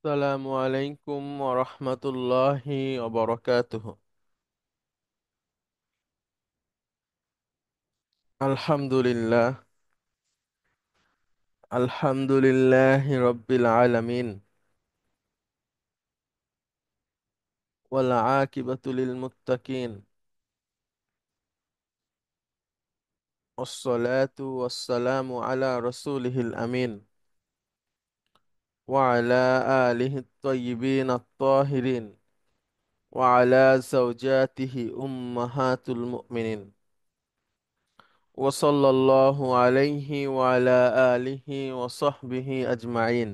আসসালামু আলাইকুম ওরহমতুল্লাহি ওবরাকাতুহু। আলহামদুলিল্লাহ, আলহামদুলিল্লাহি রব্বিল আলামিন, ওয়াল আকিবাতু লিল মুত্তাকিন, ওয়াসসালাতু ওয়াসসালামু আলা রাসূলিহিল আমিন, ওয়া আলা আলিহি আত-তাইয়্যিবিন আত-তাহিরিন, ওয়া আলা যাওজাতিহি উম্মাহাতুল মুমিনিন, ওয়া সাল্লাল্লাহু আলাইহি ওয়া আলা আলিহি ওয়া সাহবিহি আজমাইন।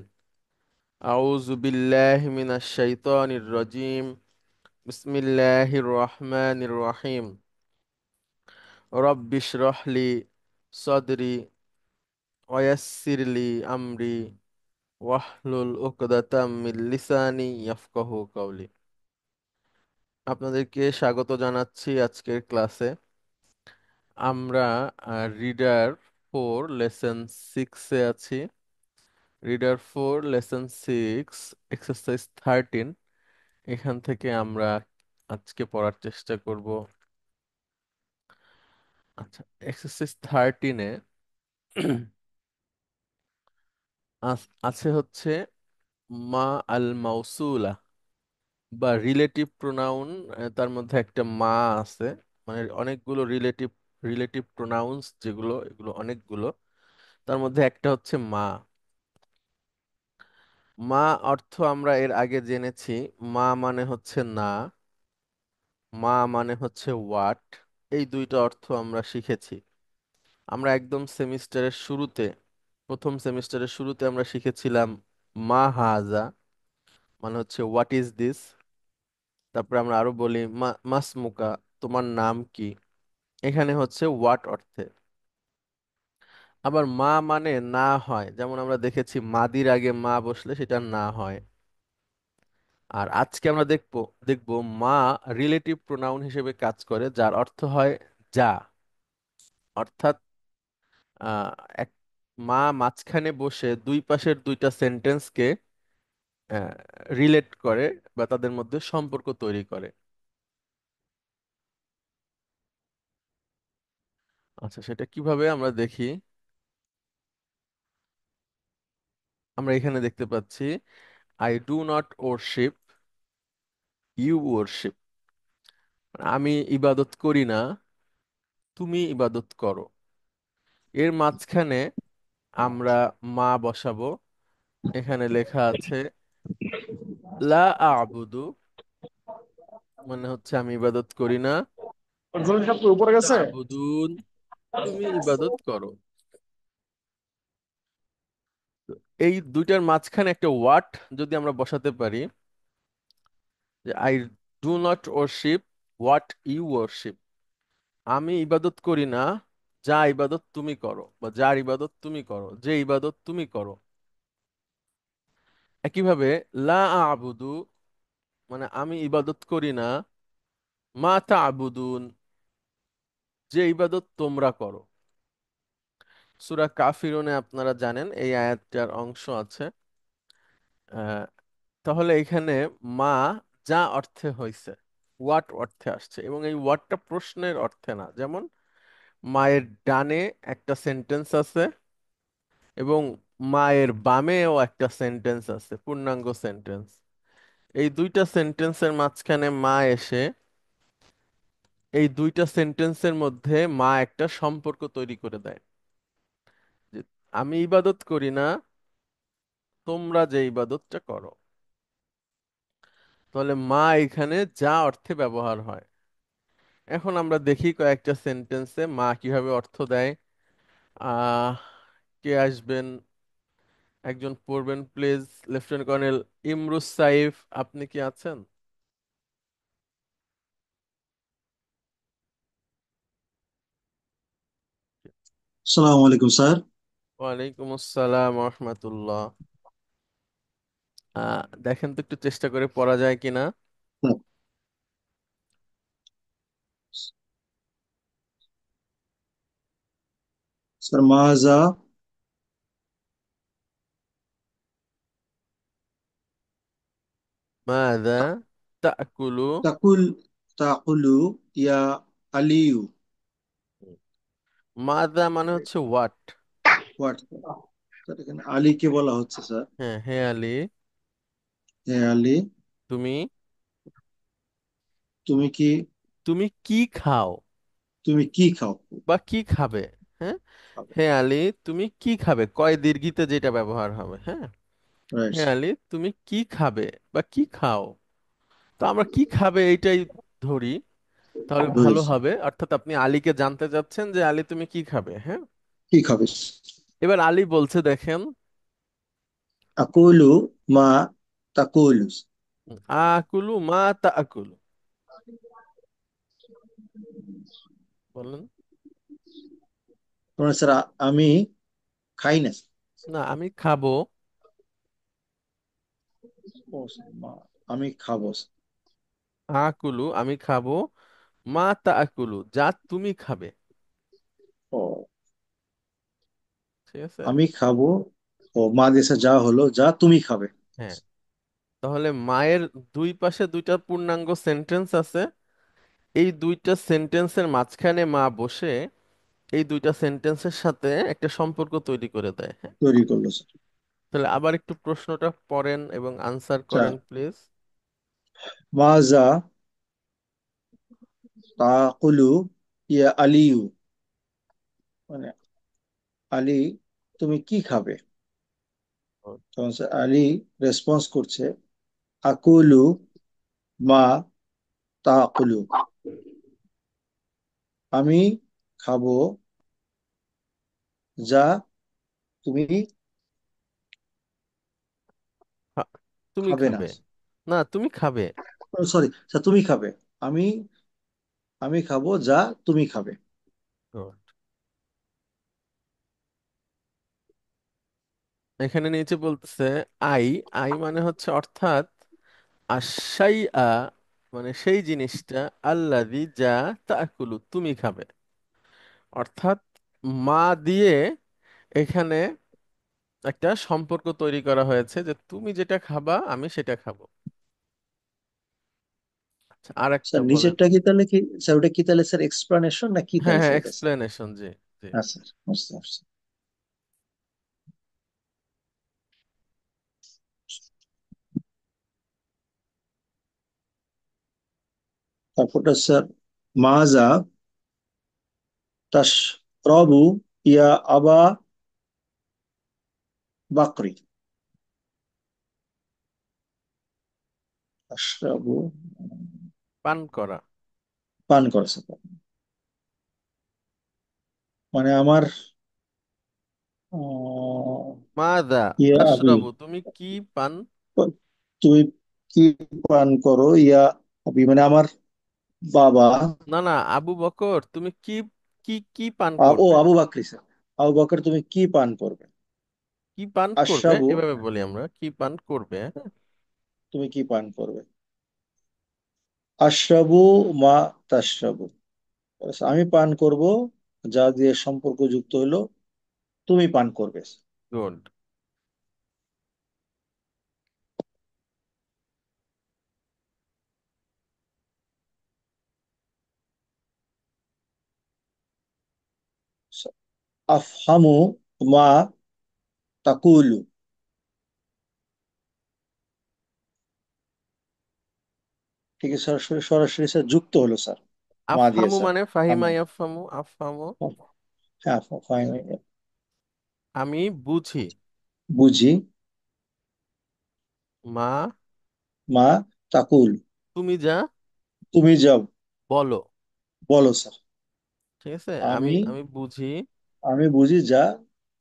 أعوذ بالله من الشيطان الرجيم. بسم الله الرحمن الرحيم. رب اشرح لي صدري ويسر لي أمري واحلل عقدة من লিসানি يفقهوا قولي. আপনাদেরকে স্বাগত জানাচ্ছি আজকের ক্লাসে। আমরা রিডার 4 লেসন 6-এ আছি। রিডার 4 লেসন 6 এক্সারসাইজ 13, এখান থেকে আমরা আজকে পড়ার চেষ্টা করব। আচ্ছা, এক্সারসাইজ 13-এ আছে হচ্ছে মা আল মাউসুলা বা রিলেটিভ প্রোনাউন। তার মধ্যে একটা মা আছে, মানে অনেকগুলো রিলেটিভ রিলেটিভ প্রোনাউন্স যেগুলো, এগুলো অনেকগুলো। তার মধ্যে একটা হচ্ছে মা। মা অর্থ আমরা এর আগে জেনেছি। মা মানে হচ্ছে না, মা মানে হচ্ছে হোয়াট। এই দুইটা অর্থ আমরা শিখেছি। আমরা একদম সেমিস্টারের শুরুতে, প্রথম সেমিস্টারের শুরুতে আমরা শিখেছিলাম মা হাজা, মানে হচ্ছে হোয়াট ইজ দিস। তারপরে আমরা আরো বলি মাসমুকা, তোমার নাম কি। এখানে হচ্ছে হোয়াট অর্থে। আবার মা মানে না হয়, যেমন আমরা দেখেছি মাদির আগে মা বসলে সেটা না হয়। আর আজকে আমরা দেখবো দেখবো মা রিলেটিভ প্রোনাউন হিসেবে কাজ করে, যার অর্থ হয় যা। অর্থাৎ আহ এক মা মাঝখানে বসে দুই পাশের দুইটা সেন্টেন্সকে রিলেট করে বা তাদের মধ্যে সম্পর্ক তৈরি করে। আচ্ছা, সেটা কিভাবে আমরা দেখি। আমরা এখানে দেখতে পাচ্ছি I do not worship, you worship. আমি ইবাদত করি না, তুমি ইবাদত করো। এর মাঝখানে আমরা মা বসাবো। এখানে লেখা আছে লা আবুদু, মানে হচ্ছে আমি ইবাদত করি না। জলিল সাহেব কি উপরে গেছে? তা'বুদুন, তুমি ইবাদত করো। তো এই দুইটার মাঝখানে একটা ওয়াট যদি আমরা বসাতে পারি, যে I do not worship what you worship, আমি ইবাদত করি না যা ইবাদত তুমি করো, বা যার ইবাদত তুমি করো, যে ইবাদত তুমি করো। একইভাবে লা আবুদু, মানে আমি ইবাদত করি না মা তা'বুদুন, যে ইবাদত তোমরা করো। সূরা কাফিরুনে আপনারা জানেন এই আয়াতটার অংশ আছে। আহ, তাহলে এখানে মা যা অর্থে হইছে, হোয়াট অর্থে আসছে, এবং এই ওয়াটটা প্রশ্নের অর্থে না। যেমন মায়ের ডানে একটা সেন্টেন্স আছে এবং মায়ের বামেও একটা সেন্টেন্স আছে, পূর্ণাঙ্গ সেন্টেন্স। এই দুইটা সেন্টেন্সের মাঝখানে মা এসে এই দুইটা সেন্টেন্সের মধ্যে মা একটা সম্পর্ক তৈরি করে দেয়, যে আমি ইবাদত করি না, তোমরা যে ইবাদতটা করো। তাহলে মা এখানে যা অর্থে ব্যবহার হয়। এখন আমরা দেখি কয়েকটা সেন্টেন্সে মা কিভাবে অর্থ দেয়। আহ কে আসবেন, একজন পড়বেন প্লিজ। লেফটেন্যান্ট কর্নেল ইমরুস সাইফ, আপনি কি আছেন? আসসালামু আলাইকুম স্যার। ওয়ালাইকুম আসসালাম রহমতুল্লাহ। দেখেন তো একটু চেষ্টা করে পড়া যায় কিনা। স্যার মাজা, মাযা তাকুলু। তাকুল তাকুলু ইয়া আলিউ। মাযা মানে হচ্ছে হোয়াট। What sir? এখানে আলীকে বলা হচ্ছে স্যার। হ্যাঁ, হে আলী, হে আলী, তুমি তুমি কি তুমি কি খাও তুমি কি খাও? বা কি খাবে। হ্যাঁ, হে আলী, তুমি কি খাবে, কয় দীর্ঘিতে যেটা ব্যবহার হবে। হ্যাঁ, রাইট। হে আলী, তুমি কি খাবে বা কি খাও। তো আমরা কি খাবে এইটাই ধরি, তাহলে ভালো বুঝেছি। হবে। অর্থাৎ আপনি আলীকে জানতে চাচ্ছেন যে আলী তুমি কি খাবে। হ্যাঁ, কি খাবে? এবার আলী বলছে দেখেন, আকুলু মা তাকুলু। আকুলু মা তা আকুলু। বলেন। মানে স্যার আমি খাই না স্যার। না, আমি খাবো। ও স্যার, আমি খাবো স্যার। আকুলু আমি খাবো, মা তা আকুলু যা তুমি খাবে। ও, ঠিক আছে। আমি খাবো। ও, মা দেশে যা হলো, যা তুমি খাবে। হ্যাঁ, তাহলে মায়ের দুই পাশে দুইটা পূর্ণাঙ্গ সেন্টেন্স আছে। এই দুইটা সেন্টেন্সের মাঝখানে মা বসে এই দুইটা সেন্টেন্সের সাথে একটা সম্পর্ক তৈরি করে দেয়। হ্যাঁ, তৈরি করলো স্যার। তাহলে আবার একটু প্রশ্নটা পড়েন এবং আনসার স্যার, করেন প্লিজ। মাজা তাকুলু ইয়া আলিউ। মানে আলী, তুমি কি খাবে? তখন স্যার আলী রেসপন্স করছে, আকুলু মা তাকুলু। আমি খাবো যা তুমি খা- তুমি খাবে না। খাবে। না, তুমি খাবে। সরি স্যার, তুমি খাবে। আমি আমি খাবো যা তুমি খাবে। Good. এখানে নিচে বলতেছে আই। আই মানে হচ্ছে অর্থাৎ আশাইআ, মানে সেই জিনিসটা, আল্লাযী যা তাকুলু তুমি খাবে। অর্থাৎ মা দিয়ে এখানে একটা সম্পর্ক তৈরি করা হয়েছে যে তুমি যেটা খাবা আমি সেটা খাবো। আচ্ছা, আর একটা স্যার বলেন। নিচেরটা কি তাহলে কি স্যার? ওটা কি তাহলে স্যার এক্সপ্লানেশন না কি হ্যাঁ তাহলে হ্যাঁ, স্যার এটা স্যার? এক্সপ্লেনেশন, জি জি। হ্যাঁ স্যার, বুঝতে পারছি। তারপরটা স্যার, মাজা তাশরাবু ইয়া আবা বাকরি। তাশরাবু পান করা। পান করে স্যার। মানে আমার মাদা ইয়া আবি, তাশরাবু তুমি কি পান। তুমি কি পান করো? ইয়া আবি মানে আমার বাবা। না না, আবু বকর তুমি কি কি কি পান ও করবে। আবু বাকরি স্যার। আবু বকর তুমি কি পান করবে? কি পান করবে আশরাবু, এভাবে বলি আমরা, কি পান করবে। হ্যাঁ, তুমি কি পান করবে? আশরাবু মা তাশরাবু। আমি পান করব যা দিয়ে সম্পর্ক যুক্ত হলো তুমি পান করবে। গুড। আফহামু মা তাকুলু। ঠিক আছে, সরাসরি সরাসরি স্যার যুক্ত হলো স্যার, মা দিয়ে আফহামু স্যার। মানে হামু। ফাহিমা ইয়াফহামু, আফহামু। হ্যাঁ, ফাইন। আমি বুঝি। বুঝি মা মা তাকুল, তুমি যা তুমি যাও বলো। বলো স্যার। ঠিক আছে, আমি আমি আমি বুঝি। আমি বুঝি যা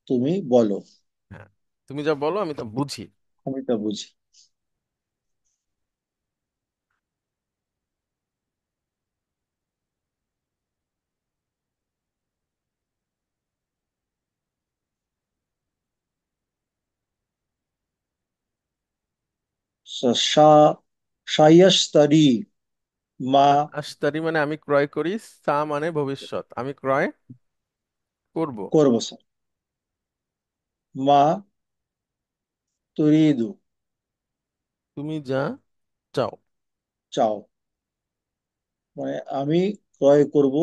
তুমি বলো। হ্যাঁ, তুমি যা বলো আমি তা বুঝি। আমি তা বুঝি। শায়াস্তারি মা আশতারি মানে আমি ক্রয় করি, সা মানে ভবিষ্যৎ, আমি ক্রয় করব। করবো স্যার। মা তুরিদু, তুমি যা চাও। চাও, মানে আমি ক্রয় করব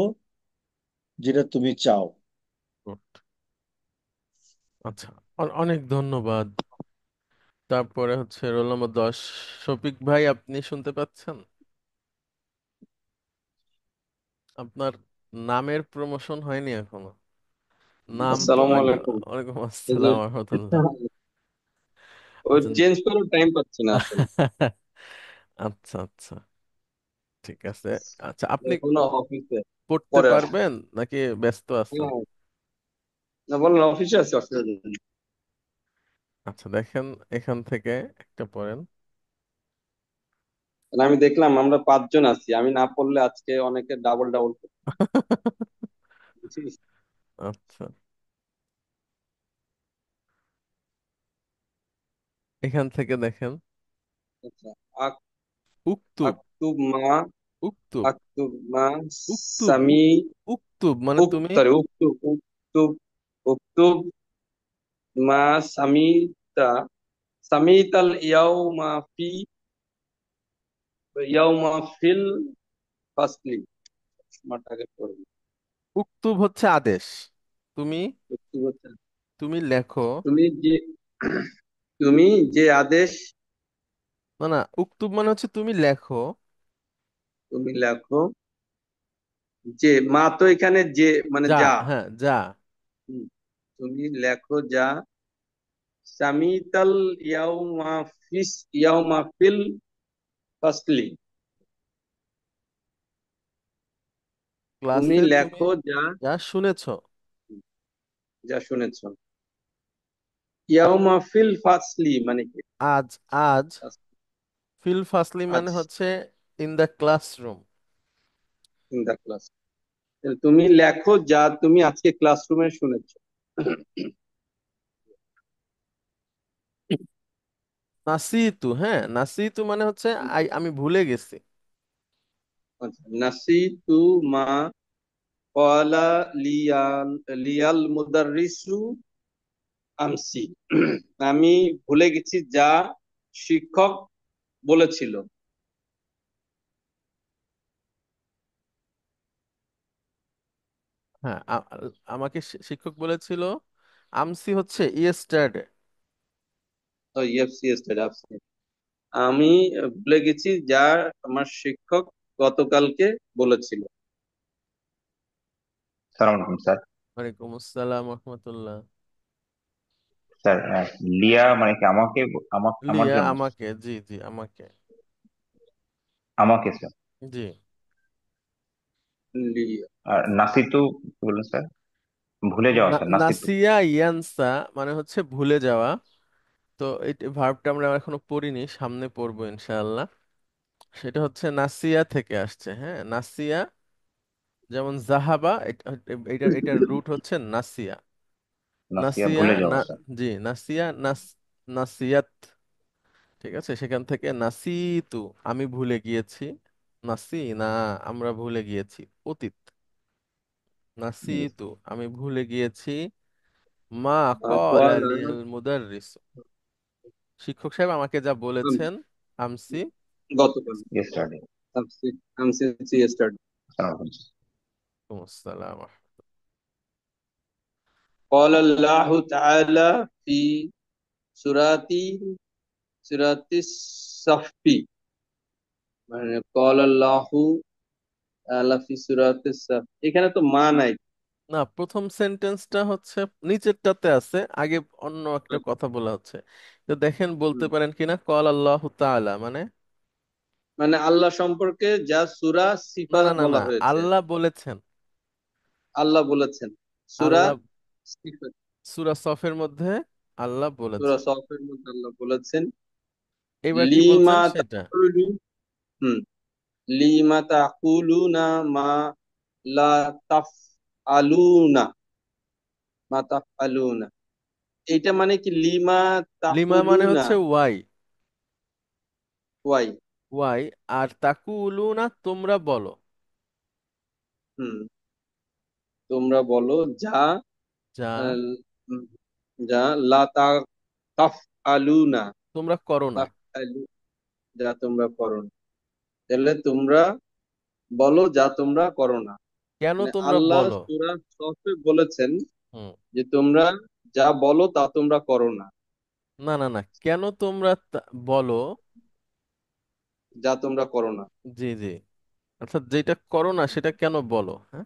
যেটা তুমি চাও। Good. আচ্ছা, অনেক ধন্যবাদ। তারপরে হচ্ছে রোল নম্বর 10, শফিক ভাই, আপনি শুনতে পাচ্ছেন? আপনার নামের প্রমোশন হয়নি এখনো। নাম তো আসসালামু আগে। আলাইকুম। ওয়ালাইকুম এই যে আসসালাম ওয়া রাহমাতুল্লাহ। ওই আচ্ছা। চেঞ্জ করার টাইম পাচ্ছি না আসলে। আচ্ছা আচ্ছা, ঠিক আছে। আচ্ছা, আপনি এখনো অফিসে পড়তে পরে আসবো। পারবেন নাকি ব্যস্ত আছেন? হ্যাঁ, না বলেন, অফিসে আছি, অসুবিধা নেই। আচ্ছা, দেখেন, এখান থেকে একটা পড়েন। মানে আমি দেখলাম আমরা 5 জন আছি, আমি না পড়লে আজকে অনেকে ডাবল ডাবল করছি। আচ্ছা, এখান থেকে দেখেন। আচ্ছা, আক উক্তুব। আক্তুব মা উক্তুব। আক্তুব মা উক্তুব। সামি উক্তুব মানে তুমি। উক্তুব উক্তুব মা সামিতা সামিতাল ইয়াউমা ফিল ফাসলি। মাটাকে পড়বে। উক্তুব হচ্ছে আদেশ। তুমি উক্তুব হচ্ছে তুমি লেখো। তুমি যে তুমি যে আদেশ, না না, উক্তুব মানে হচ্ছে তুমি লেখো। তুমি লেখো, যে মা তো এখানে যে মানে যা, যা। হ্যাঁ, যা। হুম, তুমি লেখো যা সামিতাল ইয়াউমা ফিল ফাসলি। তুমি ক্লাসে তুমি লেখো যা, যা শুনেছো। যা শুনেছো। ইয়াউমা ফিল ফাসলি মানে কি? আজ। আজ। ফিল ফাসলি আজ মানে হচ্ছে in the classroom. In the class. তুমি লেখো যা তুমি আজকে ক্লাসরুমে শুনেছো। নাসিতু, হ্যাঁ, নাসিতু মানে হচ্ছে আমি ভুলে গেছি। আচ্ছা, নাসিতু মা ক্বালা লিয়াল মুদাররিসু আমসি। আমি ভুলে গেছি যা শিক্ষক বলেছিল। হ্যাঁ, আমাকে শিক্ষক বলেছিল। আমসি হচ্ছে ইয়েস্টারডে। তো ইয়েস ইয়েস আমি ভুলে গেছি যা আমার শিক্ষক গতকালকে বলেছিল। সালাম আলাইকুম স্যার। ওয়ালাইকুম আসসালাম রহমতুল্লাহ। স্যার, লিয়া মানে কি আমাকে, আমার লিয়া জন্য? আমাকে, জি জি, আমাকে। আমাকে স্যার। জি। লিয়া। আর নাসিতু কি বললেন স্যার? ভুলে যাওয়া স্যার, নাসিতু। নাসিয়া ইয়ানসা মানে হচ্ছে ভুলে যাওয়া। তো এই ভার্বটা আমরা এখনো পড়িনি, সামনে পড়বো ইনশাআল্লাহ। সেটা হচ্ছে নাসিয়া থেকে আসছে, হ্যাঁ, নাসিয়া। যেমন জাহাবা, এটার রুট হচ্ছে নাসিয়া। নাসিয়া নাসিয়া ভুলে না। যাওয়া স্যার। জি, নাসিয়া নাসিয়াত। ঠিক আছে, সেখান থেকে নাসিতু, আমি ভুলে গিয়েছি। নাসি না, আমরা ভুলে গিয়েছি, অতীত। নাসিতু, আমি ভুলে গিয়েছি। মা ক্বালা ক্বালা লিয়াল মুদাররিস, শিক্ষক সাহেব আমাকে যা বলেছেন। আমসি। গতকাল। ইয়েস্টারডে। আমসি আমসি ইয়েস্টারডে। সালাম আলাইকুম স্যার। আসসালাম। قال الله تعالى في سورة سورة الصف، মানে قال الله تعالى في سورة الصف। এখানে তো মা নাই। না, প্রথম সেন্টেন্সটা হচ্ছে নিচেরটাতে আছে, আগে অন্য একটা কথা বলা হচ্ছে। তো দেখেন, বলতে হুম, পারেন কিনা কল আল্লাহ তাআলা মানে। মানে আল্লাহ সম্পর্কে যা সূরা না সিফাত না না না, বলা হয়েছে। আল্লাহ বলেছেন। আল্লাহ বলেছেন সূরা আল্লাহ সিফাত। সূরা সফের মধ্যে আল্লাহ সূরা বলেছেন। সফের মধ্যে আল্লাহ বলেছেন এবার কি লিমা বলছেন সেটা। তাকুলু। হুম, লিমা তাকুলুনা মা লা তাফআলুনা, মা তাফআলুনা। এইটা মানে কি লিমা লিমা মানে তাকুলুনা? হচ্ছে ওয়াই। ওয়াই। ওয়াই। আর তাকুলুনা তোমরা বলো। হুম, তোমরা বলো যা যা আহ, উম, যা লা তাফআলুনা। তোমরা করো না। তাফআলু যা তোমরা করো না। তাহলে তোমরা বলো যা তোমরা করো না। কেন মানে তোমরা আল্লাহ বলো? সূরা সফে বলেছেন হুম। যে তোমরা যা বলো তা তোমরা করো না। না না না, কেন তোমরা বলো? যা তোমরা করো না। জি জি, অর্থাৎ যেটা করো না সেটা কেন বলো, হ্যাঁ?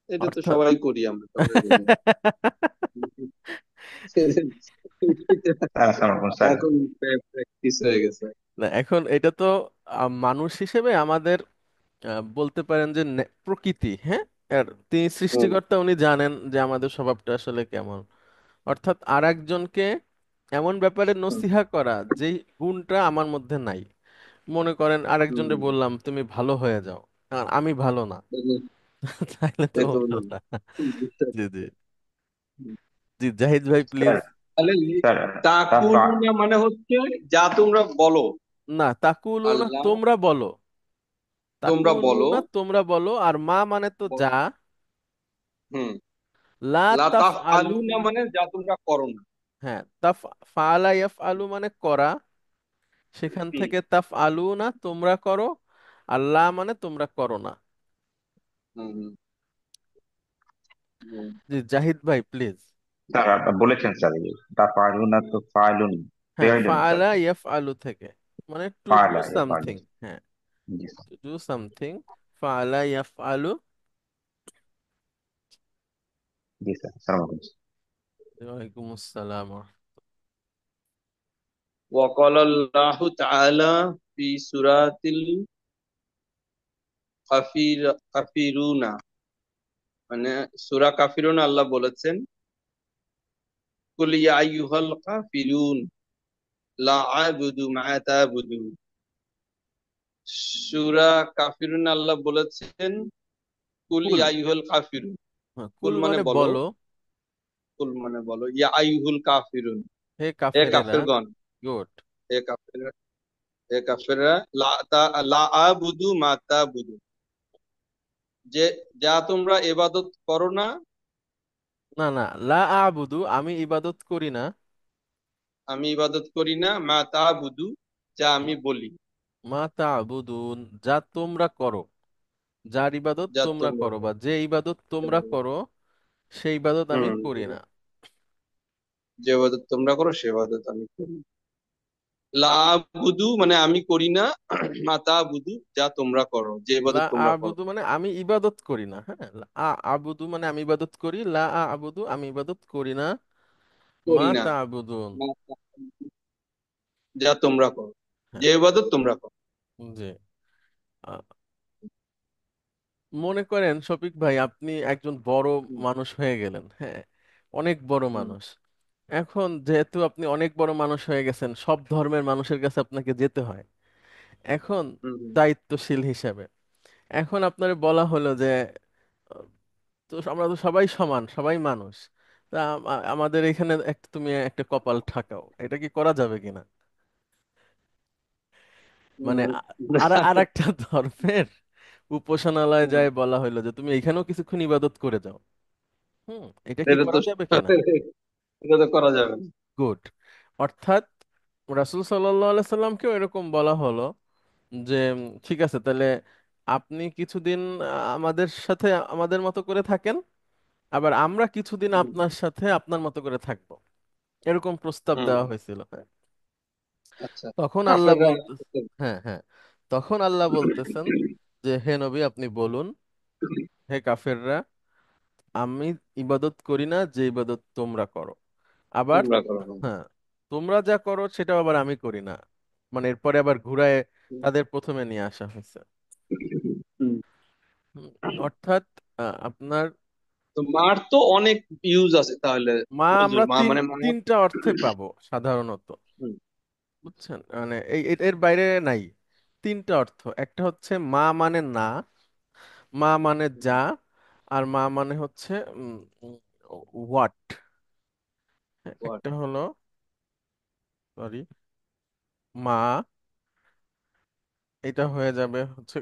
এটা তো অর্থাৎ সবাই করি আমরা, সবাই বলি। স্যার আসসালামু আলাইকুম স্যার। এখন প্র্যাকটিস হয়ে গেছে। না, এখন এটা তো মানুষ হিসেবে আমাদের বলতে পারেন যে প্রকৃতি, হ্যাঁ। আর তিনি হুম সৃষ্টিকর্তা, উনি জানেন যে আমাদের স্বভাবটা আসলে কেমন। অর্থাৎ আর একজনকে এমন ব্যাপারে হুম নসিহা করা যেই গুণটা আমার মধ্যে নাই। মনে করেন আরেকজনকে হুম। বললাম তুমি ভালো হয়ে যাও, আর আমি ভালো না। তাহলে তো এই তো হলো বললাম। না। হুম, বুঝতে জি জি পারছি। জি, জাহিদ ভাই স্যার প্লিজ। তাহলে স্যার তাফা তাকুলুনা মানে হচ্ছে যা তোমরা বলো। না, তাকুলু না আল্লাহ তোমরা বলো। তোমরা তাকুলু বলো। না তোমরা বলো, আর মা মানে তো যা। হুম। লা লা তাফ আলু তাফআলুনা না। মানে যা তোমরা করো না। হ্যাঁ, তাফ ফালা ইয়াফ আলু মানে করা, সেখান হুম থেকে তাফ আলু না তোমরা করো। আল্লাহ মানে তোমরা করো না। হুম হুম, হুম। জি জাহিদ ভাই প্লিজ। স্যার আপনার বলেছেন স্যার, তাফালুনা তো ফাইলুন, হ্যাঁ, ফেয়াইলুন স্যার। ফালা ইয়াফ আলু থেকে, মানে টু ডু ফাইলা ফাইলুন। সামথিং। হ্যাঁ, জি টু ডু সামথিং। ফালা ইয়াফ আলু। জি স্যার, আসসালামু আলাইকুম। ওয়ালাইকুম আসসালাম। وقال الله تعالى في سورة الكافرون মানে সূরা কাফিরুন আল্লাহ বলেছেন কুল ইয়া আইয়ুহাল কাফিরুন লা আ'বুদু মা তা'বুদুন। সূরা কাফিরুন আল্লাহ বলেছেন কুল কুল। ইয়া আইয়ুহাল কাফিরুন। হ্যাঁ, কুল কুল মানে মানে বলো। বলো। কুল মানে বলো। ইয়া আইয়ুহুল কাফিরুন, হে হে কাফেরেরা। কাফিরগণ। গুড। হে কাফিররা, হে কাফিররা লা আ'বুদু মা তা'বুদুন, যে যা তোমরা ইবাদত করো না। না না, লা আবুদু আমি ইবাদত করি না। আমি ইবাদত করি না। মা তা'বুদু, যা আমি বলি। মা তা'বুদুন যা তোমরা করো, যার ইবাদত যা তোমরা তোমরা করো, বা করো। যে ইবাদত তোমরা করো সেই ইবাদত আমি হুম। করি না। যে ইবাদত তোমরা করো সে ইবাদত আমি করি না। লা আবুদু মানে আমি করি না। মা তা'বুদু যা তোমরা করো, যে লা ইবাদত তোমরা করো। আবুদু মানে আমি ইবাদত করি না, হ্যাঁ। আবুদু মানে আমি ইবাদত করি, আবুদু আমি ইবাদত করি না। মা করি না। তা'বুদুন। মা তা'বুদু যা তোমরা করো, হ্যাঁ। যে ইবাদত তোমরা করো। জি। আ, মনে করেন শফিক ভাই, আপনি একজন বড় হুম মানুষ হয়ে গেলেন, হ্যাঁ, অনেক বড় হুম মানুষ। এখন যেহেতু আপনি অনেক বড় মানুষ হয়ে গেছেন, সব ধর্মের মানুষের কাছে আপনাকে যেতে হয় এখন, হুম হুম দায়িত্বশীল হিসাবে। এখন আপনার বলা হলো যে আহ, তো আমরা তো সবাই সমান, সবাই মানুষ। তা আমাদের এখানে একটা তুমি একটা কপাল ঠাকাও, এটা কি করা যাবে কিনা? মানে হুম। আর আর একটা ধর্মের উপাসনালয়ে হুম। যায় বলা হলো যে তুমি এখানেও কিছুক্ষণ ইবাদত করে যাও। এটা কি এটা তো করা যাবে কিনা? এটা তো করা যাবে না। গুড। অর্থাৎ রাসূল সাল্লাল্লাহু আলাইহি সাল্লামকেও এরকম বলা হলো যে ঠিক আছে, তাহলে আপনি কিছুদিন আমাদের সাথে আমাদের মতো করে থাকেন, আবার আমরা কিছুদিন হুম আপনার সাথে আপনার মতো করে থাকবো। এরকম প্রস্তাব হুম। দেওয়া হয়েছিল, হ্যাঁ। আচ্ছা। তখন আল্লাহ কাফেররা বলতে, হ্যাঁ হ্যাঁ, তখন আল্লাহ বলতেছেন যে হে নবী আপনি বলুন, হে কাফেররা, আমি ইবাদত করি না যে ইবাদত তোমরা করো। আবার তোমরা করো। হ্যাঁ, তোমরা যা করো সেটাও আবার আমি করি না। মানে এরপরে আবার ঘুরায় তাদের প্রথমে নিয়ে আসা হয়েছে। হুম। হুম, অর্থাৎ আপনার তো মার তো অনেক ইউজ আছে তাহলে। মা হুজুর, আমরা মা মানে মা। তিনটা অর্থে পাবো সাধারণত, হুম বুঝছেন? মানে এর বাইরে নাই। তিনটা অর্থ, একটা হচ্ছে মা মানে না, মা মানে যা, আর মা মানে হচ্ছে হোয়াট। what? একটা হলো, সরি, মা, এটা হয়ে যাবে হচ্ছে,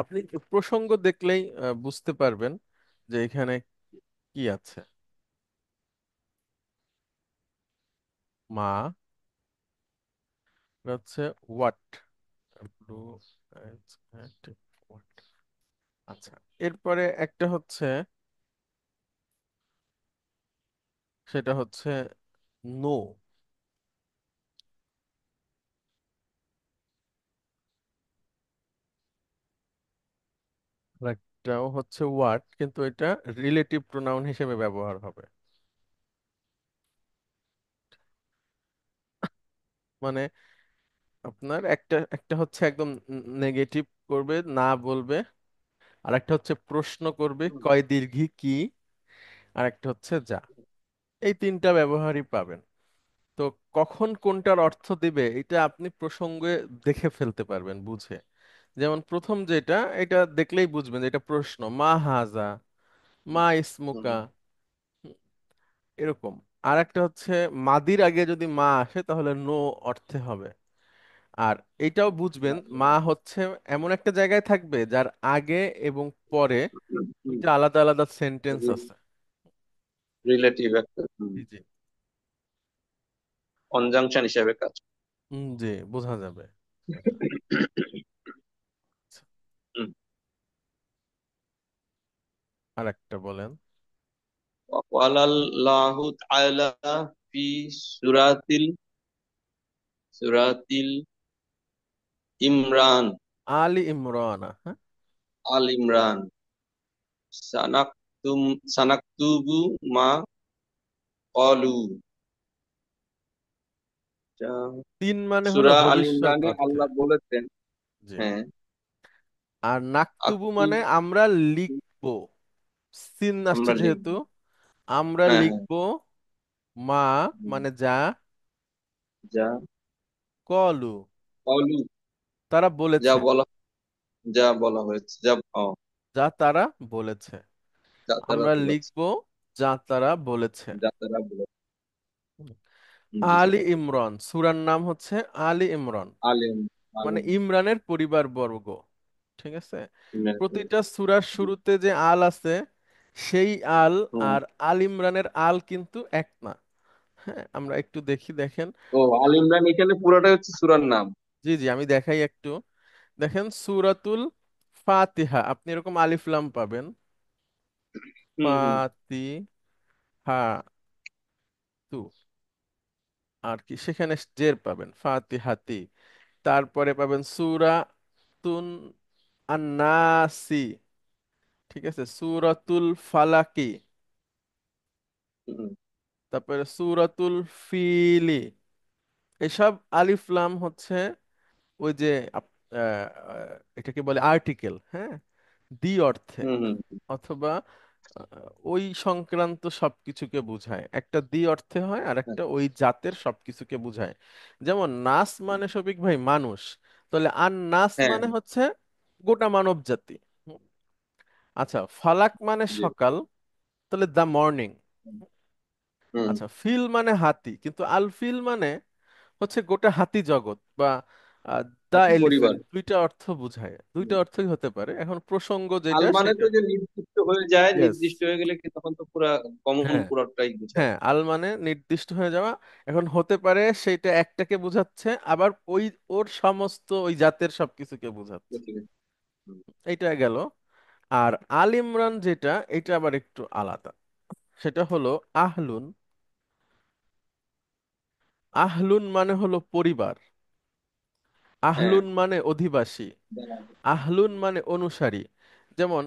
আপনি প্রসঙ্গ দেখলেই বুঝতে পারবেন যে এখানে কি আছে। মা, এটা হচ্ছে হোয়াট। আচ্ছা, এরপরে একটা হচ্ছে, সেটা হচ্ছে নো। একটাও হচ্ছে হোয়াট, কিন্তু এটা রিলেটিভ প্রোনাউন হিসেবে ব্যবহার হবে। মানে আপনার একটা একটা হচ্ছে একদম নেগেটিভ করবে, না বলবে। আর একটা হচ্ছে প্রশ্ন করবে, কয় দীর্ঘী কি। আর একটা হচ্ছে যা। এই তিনটা ব্যবহারই পাবেন। তো কখন কোনটার অর্থ দিবে এটা আপনি প্রসঙ্গে দেখে ফেলতে পারবেন, বুঝে। যেমন প্রথম যেটা, এটা দেখলেই বুঝবেন যে এটা প্রশ্ন, মা হাজা, মা ইসমুকা, এরকম। আর একটা হচ্ছে মাদির আগে যদি মা আসে তাহলে নো অর্থে হবে। আর এটাও বুঝবেন, মা হচ্ছে এমন একটা জায়গায় থাকবে যার আগে এবং পরে দুইটা আলাদা আলাদা সেন্টেন্স আছে। রিলেটিভ একটা জি জি। কনজাংশন হিসেবে কাজ জি, বোঝা যাবে। আচ্ছা, করে। আর একটা বলেন। وقال الله تعالى في سورة ইমরান আলী ইমরান, হ্যাঁ। আল ইমরান সানাকতুবু মা ক্বালু। তিন মানে হলো সূরা আল ভবিষ্যৎ ইমরানে অর্থে। আল্লাহ বলেছেন, জি। হ্যাঁ, আর নাকতুবু আক্তু মানে আমরা লিখবো। সিন আসছে আমরা লিখব, যেহেতু, আমরা হ্যাঁ হ্যাঁ, লিখবো। মা হুম, মানে যা, যা কলু ক্বালু, তারা যা বলেছে। বলা যা বলা হয়েছে, যা যা তারা বলেছে। যা তারা আমরা বলেছে, লিখবো যা তারা বলেছে। যা তারা বলেছে। জি আলী স্যার। ইমরান, সূরার নাম হচ্ছে আলী ইমরান। আলিম মানে আলিম ইমরানের পরিবার বর্গ। ঠিক আছে। প্রতিটা সূরার শুরুতে যে আল আছে, সেই আল হুম। আর আল ইমরানের আল কিন্তু এক না। হ্যাঁ, আমরা একটু দেখি, দেখেন। ও, আল ইমরান এখানে পুরোটাই হচ্ছে সূরার নাম। জি জি, আমি দেখাই একটু। দেখেন সূরাতুল ফাতিহা, আপনি এরকম আলিফ লাম পাবেন। হুম হুম ফাতিহা তু, আর কি সেখানে জের পাবেন ফাতিহাতি। তারপরে পাবেন তুন আন্নাসি। ঠিক আছে, সূরাতুল ফালাকি। হুম তারপরে সূরাতুল ফিলি। এসব আলিফ লাম হচ্ছে ওই যে এটাকে বলে আর্টিকেল, হ্যাঁ, দি অর্থে। হুম হুম, অথবা ওই সংক্রান্ত সবকিছুকে বোঝায়। একটা দি অর্থে হয়, আর হ্যাঁ একটা ওই জাতের সবকিছুকে বোঝায়। যেমন নাস মানে শফিক ভাই মানুষ, তাহলে আন নাস হ্যাঁ, মানে হচ্ছে গোটা মানব জাতি। আচ্ছা, ফালাক মানে জি, সকাল, তাহলে দ্য মর্নিং। হুম, আচ্ছা, ফিল মানে হাতি, কিন্তু আল ফিল মানে হচ্ছে গোটা হাতি জগৎ বা দা হাতি পরিবার। এলিফ্যান্ট। দুইটা অর্থ বোঝায়, দুইটা হুম। অর্থই হতে পারে। এখন প্রসঙ্গ আল যেটা মানে সেটা। তো যে নির্দিষ্ট হয়ে যায়, ইয়েস। নির্দিষ্ট হয়ে গেলে কি তখন তো পুরা কমন হ্যাঁ পুরাটাই বোঝায়। হ্যাঁ, আল মানে নির্দিষ্ট হয়ে যাওয়া। এখন হতে পারে সেইটা একটাকে বোঝাচ্ছে, আবার ওই ওর সমস্ত ওই জাতের সবকিছুকে বোঝাচ্ছে। ঠিক আছে। হুম, এইটা গেল। আর আল ইমরান যেটা, এটা আবার একটু আলাদা। সেটা হলো আহলুন। আহলুন মানে হলো পরিবার। হ্যাঁ, আহলুন মানে অধিবাসী। জানাবো। আহলুন মানে অনুসারী। যেমন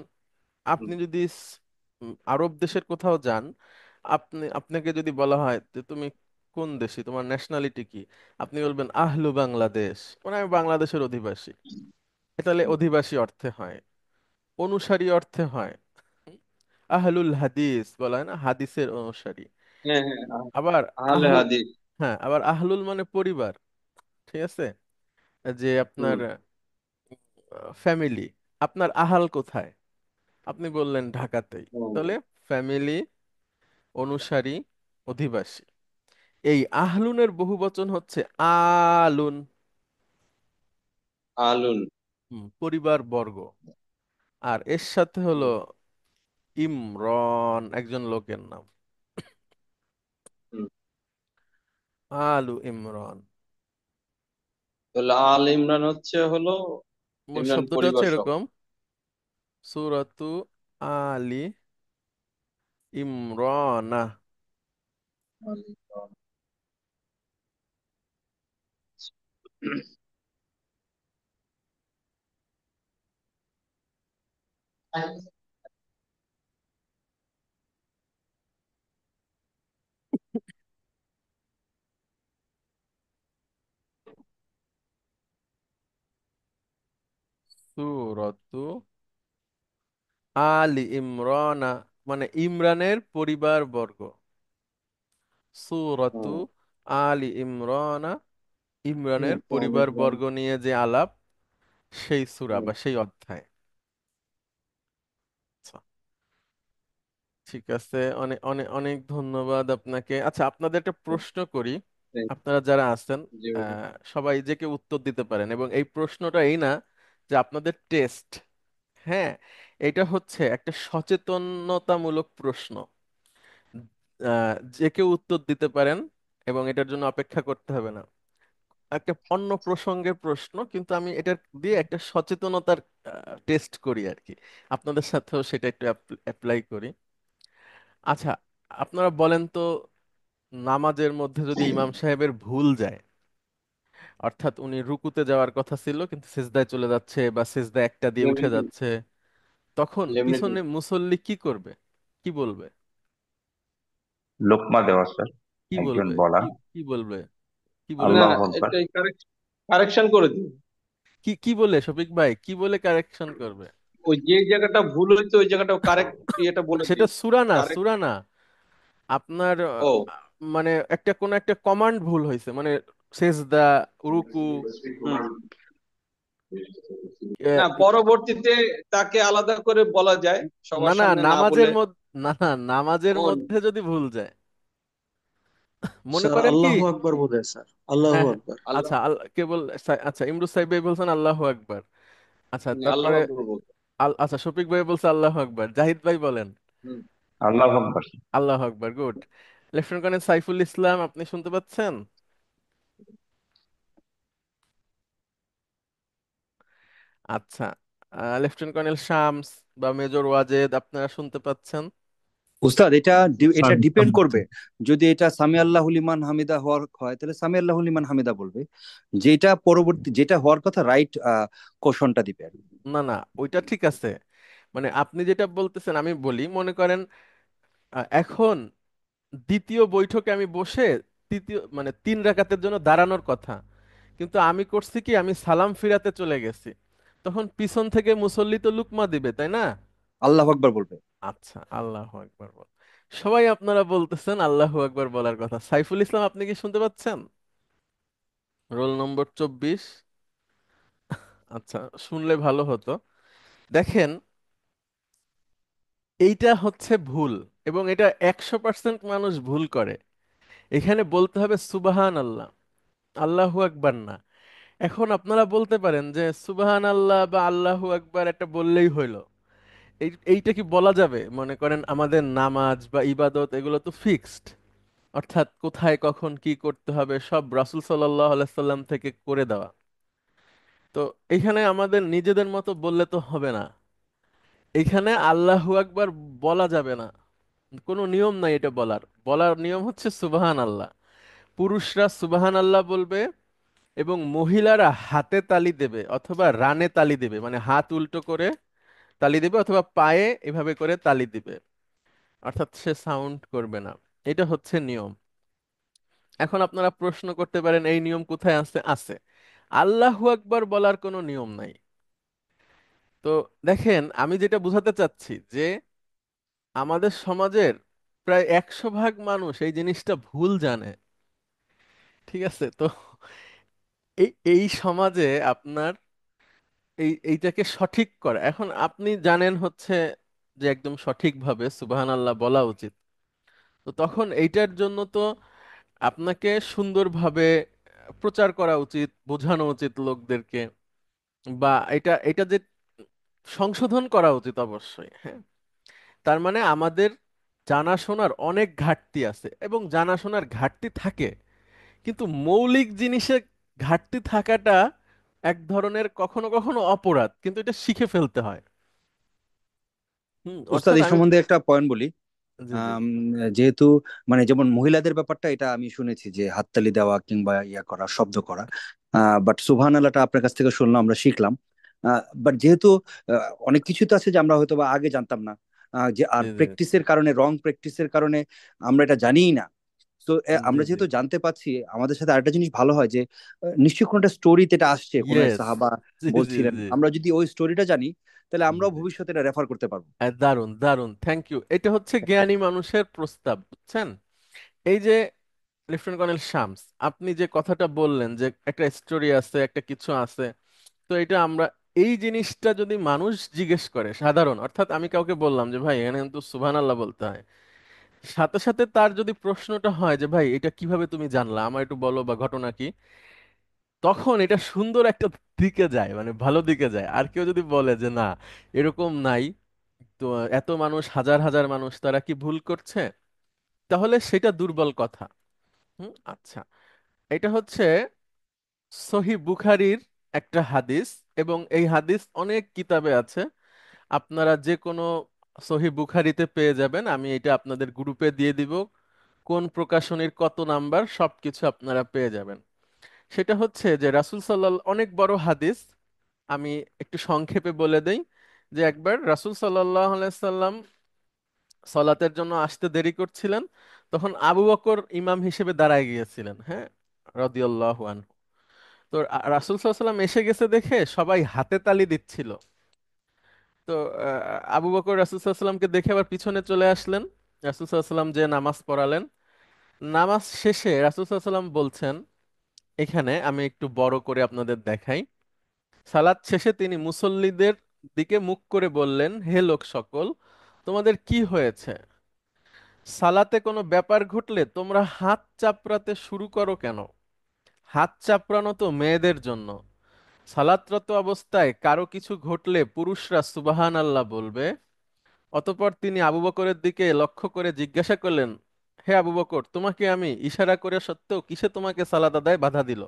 হুম, আপনি যদি আরব দেশের কোথাও যান, আপনাকে যদি বলা হয় যে তুমি কোন দেশি, তোমার ন্যাশনালিটি কি, আপনি বলবেন আহলু বাংলাদেশ, মানে আমি বাংলাদেশের অধিবাসী। এটা তাহলে হুম, অধিবাসী অর্থে হয়। অনুসারী অর্থে হয়। আহলুল হাদিস বলা হয় না, হাদিসের অনুসারী। হ্যাঁ হ্যাঁ, আবার আহলে আহলু, হাদিস। হ্যাঁ, আবার আহলুল মানে পরিবার। ঠিক আছে, যে আপনার হুম, ফ্যামিলি। আপনার আহাল কোথায়? আপনি বললেন ঢাকাতেই, হুম, তাহলে ফ্যামিলি, অনুসারী, অধিবাসী। এই আহলুনের বহুবচন হচ্ছে আলুন। আলুন। পরিবার বর্গ। আর এর সাথে হলো হুম, ইমরন, একজন লোকের নাম। হুম, আলু ইমরান। তাহলে আল ইমরান হলো ইমরান শব্দটা হচ্ছে পরিবার সহ। এরকম, সূরাতু আলি ইমরানা। আল ইমরান। সূরাতু আলি ইমরানা মানে ইমরানের পরিবার বর্গ। সূরাতু হুম, আলি ইমরানা, ইমরানের আল পরিবার ইমরান। বর্গ নিয়ে যে আলাপ, সেই সূরা হুম, বা সেই অধ্যায়। আচ্ছা, ঠিক আছে, অনেক অনেক অনেক ধন্যবাদ আপনাকে। আচ্ছা, আপনাদের একটা প্রশ্ন করি, thank আপনারা যারা আছেন you। জি বলুন। সবাই যে কেউ উত্তর দিতে পারেন, এবং এই প্রশ্নটা এই না যে আপনাদের টেস্ট, হ্যাঁ, এটা হচ্ছে একটা সচেতনতামূলক প্রশ্ন। যে কেউ উত্তর দিতে পারেন এবং এটার জন্য অপেক্ষা করতে হবে না। একটা অন্য প্রসঙ্গের প্রশ্ন, কিন্তু আমি এটা দিয়ে একটা সচেতনতার টেস্ট করি আর কি। আপনাদের সাথেও সেটা একটু অ্যাপ্লাই করি। আচ্ছা, আপনারা বলেন তো, নামাজের মধ্যে যদি ইমাম সাহেবের ভুল যায়, অর্থাৎ উনি রুকুতে যাওয়ার কথা ছিল কিন্তু সিজদায় চলে যাচ্ছে, বা সিজদা একটা দিয়ে উঠে লেমনিটি। যাচ্ছে, তখন লেমনিটি। পিছনে মুসল্লি কি করবে, কি বলবে? লোকমা দেওয়া স্যার, কি একজন বলবে? বলা, কি কি বলবে? কি বলে না আল্লাহ না, আকবার। এটাই কারেকশন করে দিন। কি কি বলে শফিক ভাই, কি বলে কারেকশন করবে? ওই যে জায়গাটা ভুল হইতো ওই জায়গাটা কারেক্ট এটা না, বলে সেটা দিন। সূরা না, কারেক্ট। সূরা না। আপনার ও। মানে একটা কোন একটা কমান্ড ভুল হয়েছে, মানে সেজদা, রুকু, হুম। না, আহ, পরবর্তীতে তাকে আলাদা করে বলা যায়, না সবার না সামনে না নামাজের বলে। মধ্যে, না না নামাজের ও। মধ্যে যদি ভুল যায়, মনে স্যার করেন কি, আল্লাহু আকবার বোধ হয় স্যার, আল্লাহু হ্যাঁ হ্যাঁ, আকবার। আল্লাহ। আচ্ছা কেবল আচ্ছা, ইমরুজ সাহেব ভাই বলছেন আল্লাহু আকবার। আচ্ছা, আল্লাহ তারপরে আকবার বলতে। আচ্ছা, শফিক ভাই বলছে আল্লাহু আকবার, জাহিদ ভাই বলেন হুম। আল্লাহ আকবার। আল্লাহু আকবার। Good. Lieutenant colonel Saiful Islam, আপনি শুনতে পাচ্ছেন? আচ্ছা, লেফটেন্যান্ট কর্নেল শামস বা মেজর ওয়াজেদ, আপনারা শুনতে পাচ্ছেন? উস্তাদ, এটা স্যার ডিপেন্ড করবে। যদি এটা সামি আল্লাহু লিমান হামিদা হওয়ার হয় তাহলে সামি আল্লাহু লিমান হামিদা বলবে। যেটা পরবর্তী যেটা হওয়ার কথা, রাইট কোশনটা দিবে আর কি। না না, ওইটা ঠিক আছে, মানে আপনি যেটা বলতেছেন আমি বলি, মনে করেন এখন দ্বিতীয় বৈঠকে আমি বসে তৃতীয় মানে 3 রাকাতের জন্য দাঁড়ানোর কথা, কিন্তু আমি করছি কি, আমি সালাম ফিরাতে চলে গেছি, তখন পিছন থেকে মুসল্লি তো লুকমা দিবে, তাই না? আল্লাহু আকবার বলবে। আচ্ছা, আল্লাহু আকবার বল। সবাই আপনারা বলতেছেন আল্লাহু আকবার বলার কথা। সাইফুল ইসলাম, আপনি কি শুনতে পাচ্ছেন? Roll number 24। আচ্ছা, শুনলে ভালো হতো। দেখেন, এইটা হচ্ছে ভুল, এবং এটা 100% মানুষ ভুল করে। এখানে বলতে হবে সুবাহান আল্লাহ, আল্লাহু আকবার না। এখন আপনারা বলতে পারেন যে সুবাহান আল্লাহ বা আল্লাহু আকবার একটা বললেই হইলো, এইটা কি বলা যাবে? মনে করেন আমাদের নামাজ বা ইবাদত এগুলো তো ফিক্সড, অর্থাৎ কোথায় কখন কি করতে হবে সব রাসূল সাল্লাল্লাহু আলাইহি সাল্লাম থেকে করে দেওয়া। তো এখানে আমাদের নিজেদের মতো বললে তো হবে না, এখানে আল্লাহু আকবার বলা যাবে না, কোনো নিয়ম নাই এটা বলার। বলার নিয়ম হচ্ছে সুবহান আল্লাহ। পুরুষরা সুবহান আল্লাহ বলবে, এবং মহিলারা হাতে তালি দেবে অথবা রানে তালি দেবে, মানে হাত উল্টো করে তালি দেবে অথবা পায়ে এভাবে করে তালি দিবে, অর্থাৎ সে সাউন্ড করবে না। এটা হচ্ছে নিয়ম। এখন আপনারা প্রশ্ন করতে পারেন এই নিয়ম কোথায় আছে? আছে, আল্লাহু আকবার বলার কোনো নিয়ম নাই। তো দেখেন, আমি যেটা বোঝাতে চাচ্ছি যে আমাদের সমাজের প্রায় 100 ভাগ মানুষ এই জিনিসটা ভুল জানে। ঠিক আছে, তো এই এই সমাজে আপনার এইটাকে সঠিক করা, এখন আপনি জানেন হচ্ছে যে একদম সঠিকভাবে সুবহানাল্লাহ বলা উচিত, তো তখন এইটার জন্য তো আপনাকে সুন্দরভাবে প্রচার করা উচিত, বোঝানো উচিত লোকদেরকে, বা এটা এটা যে সংশোধন করা উচিত অবশ্যই, হ্যাঁ। তার মানে আমাদের জানাশোনার অনেক ঘাটতি আছে, এবং জানাশোনার ঘাটতি থাকে, কিন্তু মৌলিক জিনিসে ঘাটতি থাকাটা এক ধরনের কখনো কখনো অপরাধ, কিন্তু এটা শিখে ফেলতে হয়। উস্তাদ অর্থাৎ এই আমি, সম্বন্ধে একটা পয়েন্ট বলি। জি জি, আম, যেহেতু মানে যেমন মহিলাদের ব্যাপারটা এটা আমি শুনেছি যে হাততালি দেওয়া কিংবা ইয়া করা, শব্দ করা, বাট সুবহান আল্লাহটা আপনার কাছ থেকে শুনলাম, আমরা শিখলাম। বাট যেহেতু অনেক কিছু তো আছে যে আমরা হয়তো বা আগে জানতাম না, যে আর জি জি, প্র্যাকটিসের কারণে, রং প্র্যাকটিসের কারণে আমরা এটা জানিই না। তো জি আমরা জি, যেহেতু জানতে পাচ্ছি, আমাদের সাথে আরেকটা জিনিস ভালো হয় যে নিশ্চয়ই কোনো একটা স্টোরিতে এটা আসছে, কোনো এক ইয়েস, সাহাবা জি জি বলছিলেন, জি, আমরা যদি ওই স্টোরিটা জানি তাহলে জি আমরাও জি। ভবিষ্যতে এটা রেফার করতে পারবো। দারুণ দারুণ, থ্যাংক ইউ। এটা হচ্ছে জ্ঞানী মানুষের প্রস্তাব, বুঝছেন? এই যে লেফটেন্যান্ট কর্নেল শামস, আপনি যে কথাটা বললেন যে একটা স্টোরি আছে, একটা কিছু আছে, তো এটা আমরা, এই জিনিসটা যদি মানুষ জিজ্ঞেস করে সাধারণ, অর্থাৎ আমি কাউকে বললাম যে ভাই এখানে কিন্তু সুবহানাল্লাহ বলতে হয়, সাথে সাথে তার যদি প্রশ্নটা হয় যে ভাই এটা কিভাবে তুমি জানলা, আমার একটু বলো বা ঘটনা কি, তখন এটা সুন্দর একটা দিকে যায়, মানে ভালো দিকে যায়। আর কেউ যদি বলে যে না, এরকম নাই, তো এত মানুষ, হাজার হাজার মানুষ, তারা কি ভুল করছে, তাহলে সেটা দুর্বল কথা। আচ্ছা, এটা হচ্ছে সহি বুখারীর একটা হাদিস, এবং এই হাদিস অনেক কিতাবে আছে। আপনারা যে কোনো সহি বুখারীতে পেয়ে যাবেন, আমি এটা আপনাদের গ্রুপে দিয়ে দিব, কোন প্রকাশনীর কত নাম্বার সবকিছু আপনারা পেয়ে যাবেন। সেটা হচ্ছে যে রাসূল সাল্লাল্লাহু, অনেক বড় হাদিস, আমি একটু সংক্ষেপে বলে দেই, যে একবার রাসূল সাল্লাল্লাহু আলাইহি সাল্লাম সলাতের জন্য আসতে দেরি করছিলেন, তখন আবু বকর ইমাম হিসেবে দাঁড়ায় গিয়েছিলেন, হ্যাঁ, রাদিয়াল্লাহু আনহু। তো রাসূল সাল্লাল্লাহু আলাইহি সাল্লাম এসে গেছে দেখে সবাই হাতে তালি দিচ্ছিল। তো আবু বকর রাসূল সাল্লাল্লাহু আলাইহি সাল্লামকে দেখে আবার পিছনে চলে আসলেন, রাসূল সাল্লাল্লাহু আলাইহি সাল্লাম যে নামাজ পড়ালেন। নামাজ শেষে রাসূল সাল্লাল্লাহু আলাইহি সাল্লাম বলছেন, এখানে আমি একটু বড় করে আপনাদের দেখাই, সালাত শেষে তিনি মুসল্লিদের দিকে মুখ করে বললেন, হে লোক সকল, তোমাদের কি হয়েছে? সালাতে কোনো ব্যাপার ঘটলে তোমরা হাত চাপড়াতে শুরু করো কেন? হাত চাপড়ানো তো মেয়েদের জন্য। সালাতরত অবস্থায় কারো কিছু ঘটলে পুরুষরা সুবহান আল্লাহ বলবে। অতঃপর তিনি আবু বকরের দিকে লক্ষ্য করে জিজ্ঞাসা করলেন, হে আবু বকর, তোমাকে আমি ইশারা করে সত্ত্বেও কিসে তোমাকে সালাত আদায় বাধা দিল?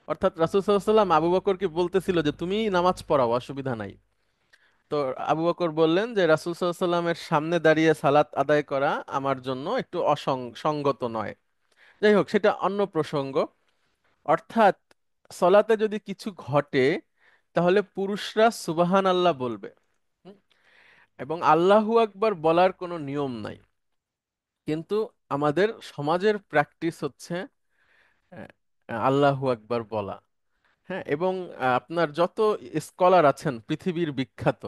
অর্থাৎ রাসূল সাল্লাল্লাহু আলাইহি সাল্লাম আবু বকরকে বলতেছিল যে তুমি নামাজ পড়াও, অসুবিধা নাই। তো আবু বকর বললেন যে রাসূল সাল্লাল্লাহু আলাইহি সাল্লামের সামনে দাঁড়িয়ে সালাত আদায় করা আমার জন্য একটু অসঙ্গত নয়। যাই হোক, সেটা অন্য প্রসঙ্গ। অর্থাৎ সলাতে যদি কিছু ঘটে, তাহলে পুরুষরা সুবহান আল্লাহ বলবে। হুম? এবং আল্লাহু আকবার বলার কোনো নিয়ম নাই, কিন্তু আমাদের সমাজের প্র্যাকটিস হচ্ছে আহ, আল্লাহু আকবার বলা। হ্যাঁ, এবং আপনার যত স্কলার আছেন পৃথিবীর বিখ্যাত,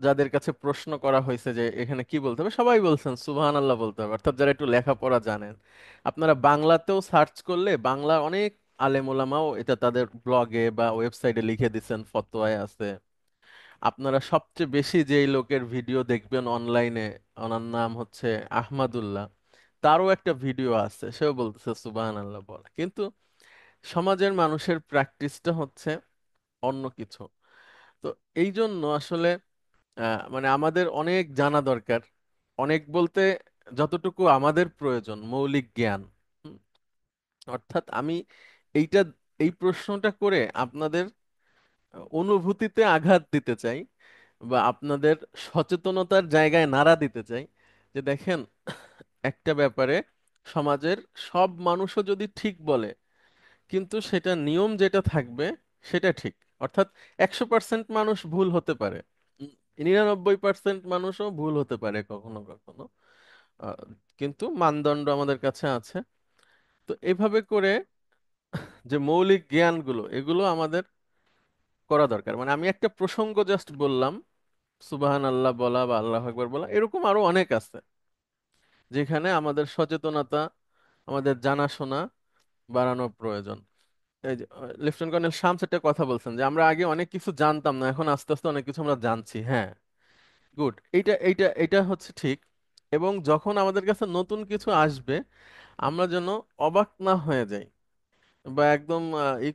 যাদের কাছে প্রশ্ন করা হয়েছে যে এখানে কি বলতে হবে, সবাই বলছেন সুবহান আল্লাহ বলতে হবে। অর্থাৎ যারা একটু লেখাপড়া জানেন, আপনারা বাংলাতেও সার্চ করলে বাংলা অনেক আলেম ওলামাও এটা তাদের ব্লগে বা ওয়েবসাইটে লিখে দিচ্ছেন, ফতোয়ায় আছে। আপনারা সবচেয়ে বেশি যেই লোকের ভিডিও দেখবেন অনলাইনে, ওনার নাম হচ্ছে আহমাদুল্লাহ, তারও একটা ভিডিও আছে, সেও বলতেছে সুবহান আল্লাহ বলা। কিন্তু সমাজের মানুষের প্র্যাকটিসটা হচ্ছে অন্য কিছু। তো এই জন্য আসলে মানে আমাদের অনেক জানা দরকার, অনেক বলতে যতটুকু আমাদের প্রয়োজন, মৌলিক জ্ঞান। হুম, অর্থাৎ আমি এইটা, এই প্রশ্নটা করে আপনাদের অনুভূতিতে আঘাত দিতে চাই, বা আপনাদের সচেতনতার জায়গায় নাড়া দিতে চাই, যে দেখেন, একটা ব্যাপারে সমাজের সব মানুষও যদি ঠিক বলে, কিন্তু সেটা নিয়ম যেটা থাকবে সেটা ঠিক। অর্থাৎ 100% মানুষ ভুল হতে পারে, 99% মানুষও ভুল হতে পারে কখনো কখনো, আহ, কিন্তু মানদণ্ড আমাদের কাছে আছে। তো এভাবে করে যে মৌলিক জ্ঞানগুলো, এগুলো আমাদের করা দরকার। মানে আমি একটা প্রসঙ্গ জাস্ট বললাম, সুবাহান আল্লাহ বলা বা আল্লাহ আকবার বলা, এরকম আরো অনেক আছে যেখানে আমাদের সচেতনতা, আমাদের জানাশোনা বাড়ানো প্রয়োজন। এই যে লেফটেন্যান্ট কর্নেল শামস একটা কথা বলছেন যে আমরা আগে অনেক কিছু জানতাম না, এখন আস্তে আস্তে অনেক কিছু আমরা জানছি। হ্যাঁ, গুড, এইটা এইটা এইটা হচ্ছে ঠিক। এবং যখন আমাদের কাছে নতুন কিছু আসবে, আমরা যেন অবাক না হয়ে যাই, বা একদম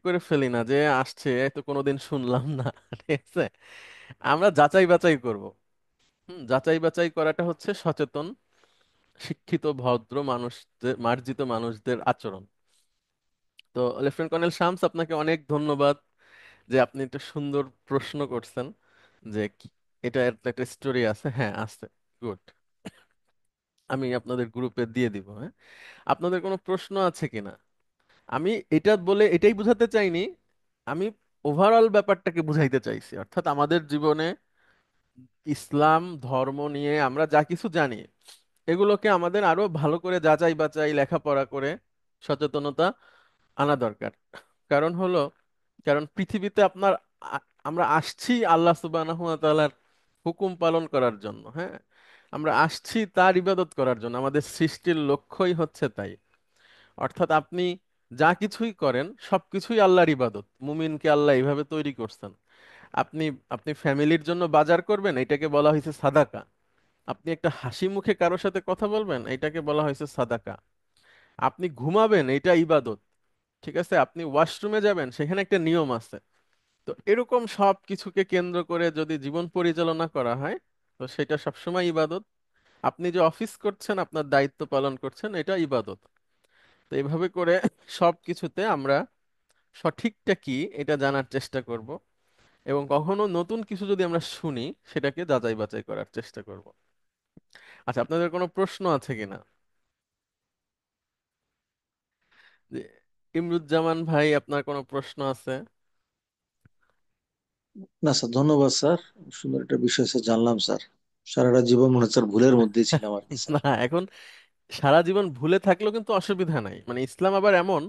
করে ফেলি না যে আসছে, এ তো কোনোদিন শুনলাম না। ঠিক আছে, আমরা যাচাই বাছাই করব। যাচাই বাছাই করাটা হচ্ছে সচেতন, শিক্ষিত, ভদ্র মানুষদের, মার্জিত মানুষদের আচরণ। তো লেফটেন্যান্ট কর্নেল শামস, আপনাকে অনেক ধন্যবাদ যে আপনি একটা সুন্দর প্রশ্ন করছেন যে এটা একটা স্টোরি আছে। হ্যাঁ, আছে। গুড। আমি আপনাদের গ্রুপে দিয়ে দিব। হ্যাঁ, আপনাদের কোনো প্রশ্ন আছে কিনা? আমি এটা বলে এটাই বোঝাতে চাইনি, আমি ওভারঅল ব্যাপারটাকে বুঝাইতে চাইছি। অর্থাৎ আমাদের জীবনে ইসলাম ধর্ম নিয়ে আমরা যা কিছু জানি, এগুলোকে আমাদের আরো ভালো করে যাচাই বাছাই লেখাপড়া করে সচেতনতা আনা দরকার। কারণ হলো, কারণ পৃথিবীতে আমরা আসছি আল্লাহ সুবহানাহু ওয়া তাআলার হুকুম পালন করার জন্য। হ্যাঁ, আমরা আসছি তার ইবাদত করার জন্য, আমাদের সৃষ্টির লক্ষ্যই হচ্ছে তাই। অর্থাৎ আপনি যা কিছুই করেন সবকিছুই আল্লাহর ইবাদত। মুমিনকে আল্লাহ এইভাবে তৈরি করছেন। আপনি আপনি ফ্যামিলির জন্য বাজার করবেন, এটাকে বলা হয়েছে সাদাকা। আপনি একটা হাসি মুখে কারোর সাথে কথা বলবেন, এটাকে বলা হয়েছে সাদাকা। আপনি ঘুমাবেন, এটা ইবাদত। ঠিক আছে, আপনি ওয়াশরুমে যাবেন, সেখানে একটা নিয়ম আছে। তো এরকম সব কিছুকে কেন্দ্র করে যদি জীবন পরিচালনা করা হয়, তো সেটা সবসময় ইবাদত। আপনি যে অফিস করছেন, আপনার দায়িত্ব পালন করছেন, এটা ইবাদত। তো এইভাবে করে সব কিছুতে আমরা সঠিকটা কি এটা জানার চেষ্টা করব, এবং কখনো নতুন কিছু যদি আমরা শুনি, সেটাকে যাচাই বাছাই করার চেষ্টা করব। আচ্ছা, আপনাদের কোনো প্রশ্ন আছে কিনা? যে ইমরুজ্জামান ভাই, আপনার কোনো প্রশ্ন আছে? না স্যার, ধন্যবাদ স্যার। সুন্দর একটা বিষয় স্যার জানলাম স্যার। সারাটা জীবন মনে হচ্ছে স্যার ভুলের মধ্যেই ছিলাম আর কি স্যার। না, এখন সারা জীবন ভুলে থাকলেও কিন্তু অসুবিধা নাই। মানে ইসলাম আবার এমন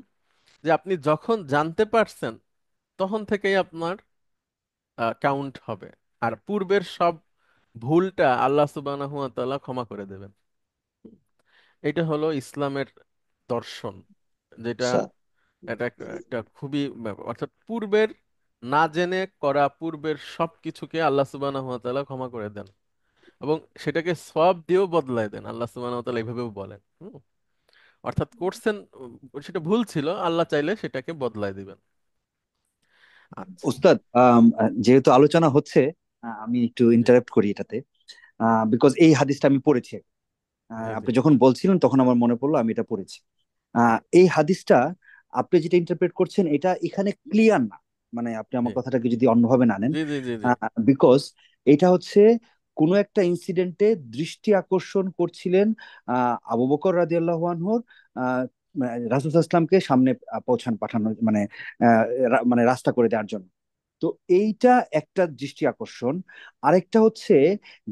যে আপনি যখন জানতে পারছেন, তখন থেকেই আপনার কাউন্ট হবে। আর পূর্বের সব ভুলটা আল্লাহ সুবহানাহু ওয়া তাআলা ক্ষমা করে দেবেন। এটা হলো ইসলামের দর্শন, যেটা স্যার, এটা একটা খুবই অর্থাৎ পূর্বের না জেনে করা পূর্বের সব কিছুকে আল্লাহ সুবহানাহু ওয়া তাআলা ক্ষমা করে দেন, এবং সেটাকে সওয়াব দিয়েও বদলায় দেন। আল্লাহ সুবহানাহু ওয়া তাআলা এইভাবেও বলেন। অর্থাৎ করছেন, সেটা ভুল ছিল, আল্লাহ চাইলে সেটাকে বদলায় দিবেন। আচ্ছা। উস্তাদ, যেহেতু আলোচনা হচ্ছে, আমি একটু জি, ইন্টারাপ্ট করি এটাতে, বিকজ এই হাদিসটা আমি পড়েছি। জি, জি, আপনি যখন বলছিলেন তখন আমার মনে পড়লো আমি এটা পড়েছি। এই হাদিসটা আপনি যেটা ইন্টারপ্রেট করছেন এটা এখানে ক্লিয়ার না। মানে আপনি জি, আমার কথাটাকে যদি অন্যভাবে না নেন, জি, জি, জি, জি, বিকজ এটা হচ্ছে কোনো একটা ইনসিডেন্টে দৃষ্টি আকর্ষণ করছিলেন আবু বকর রাদিয়াল্লাহু আনহুর, রাসূল সাল্লাল্লাহু আলাইহি ওয়াসাল্লামকে সামনে পাঠানো, মানে মানে রাস্তা করে দেওয়ার জন্য। তো এইটা একটা দৃষ্টি আকর্ষণ। আরেকটা হচ্ছে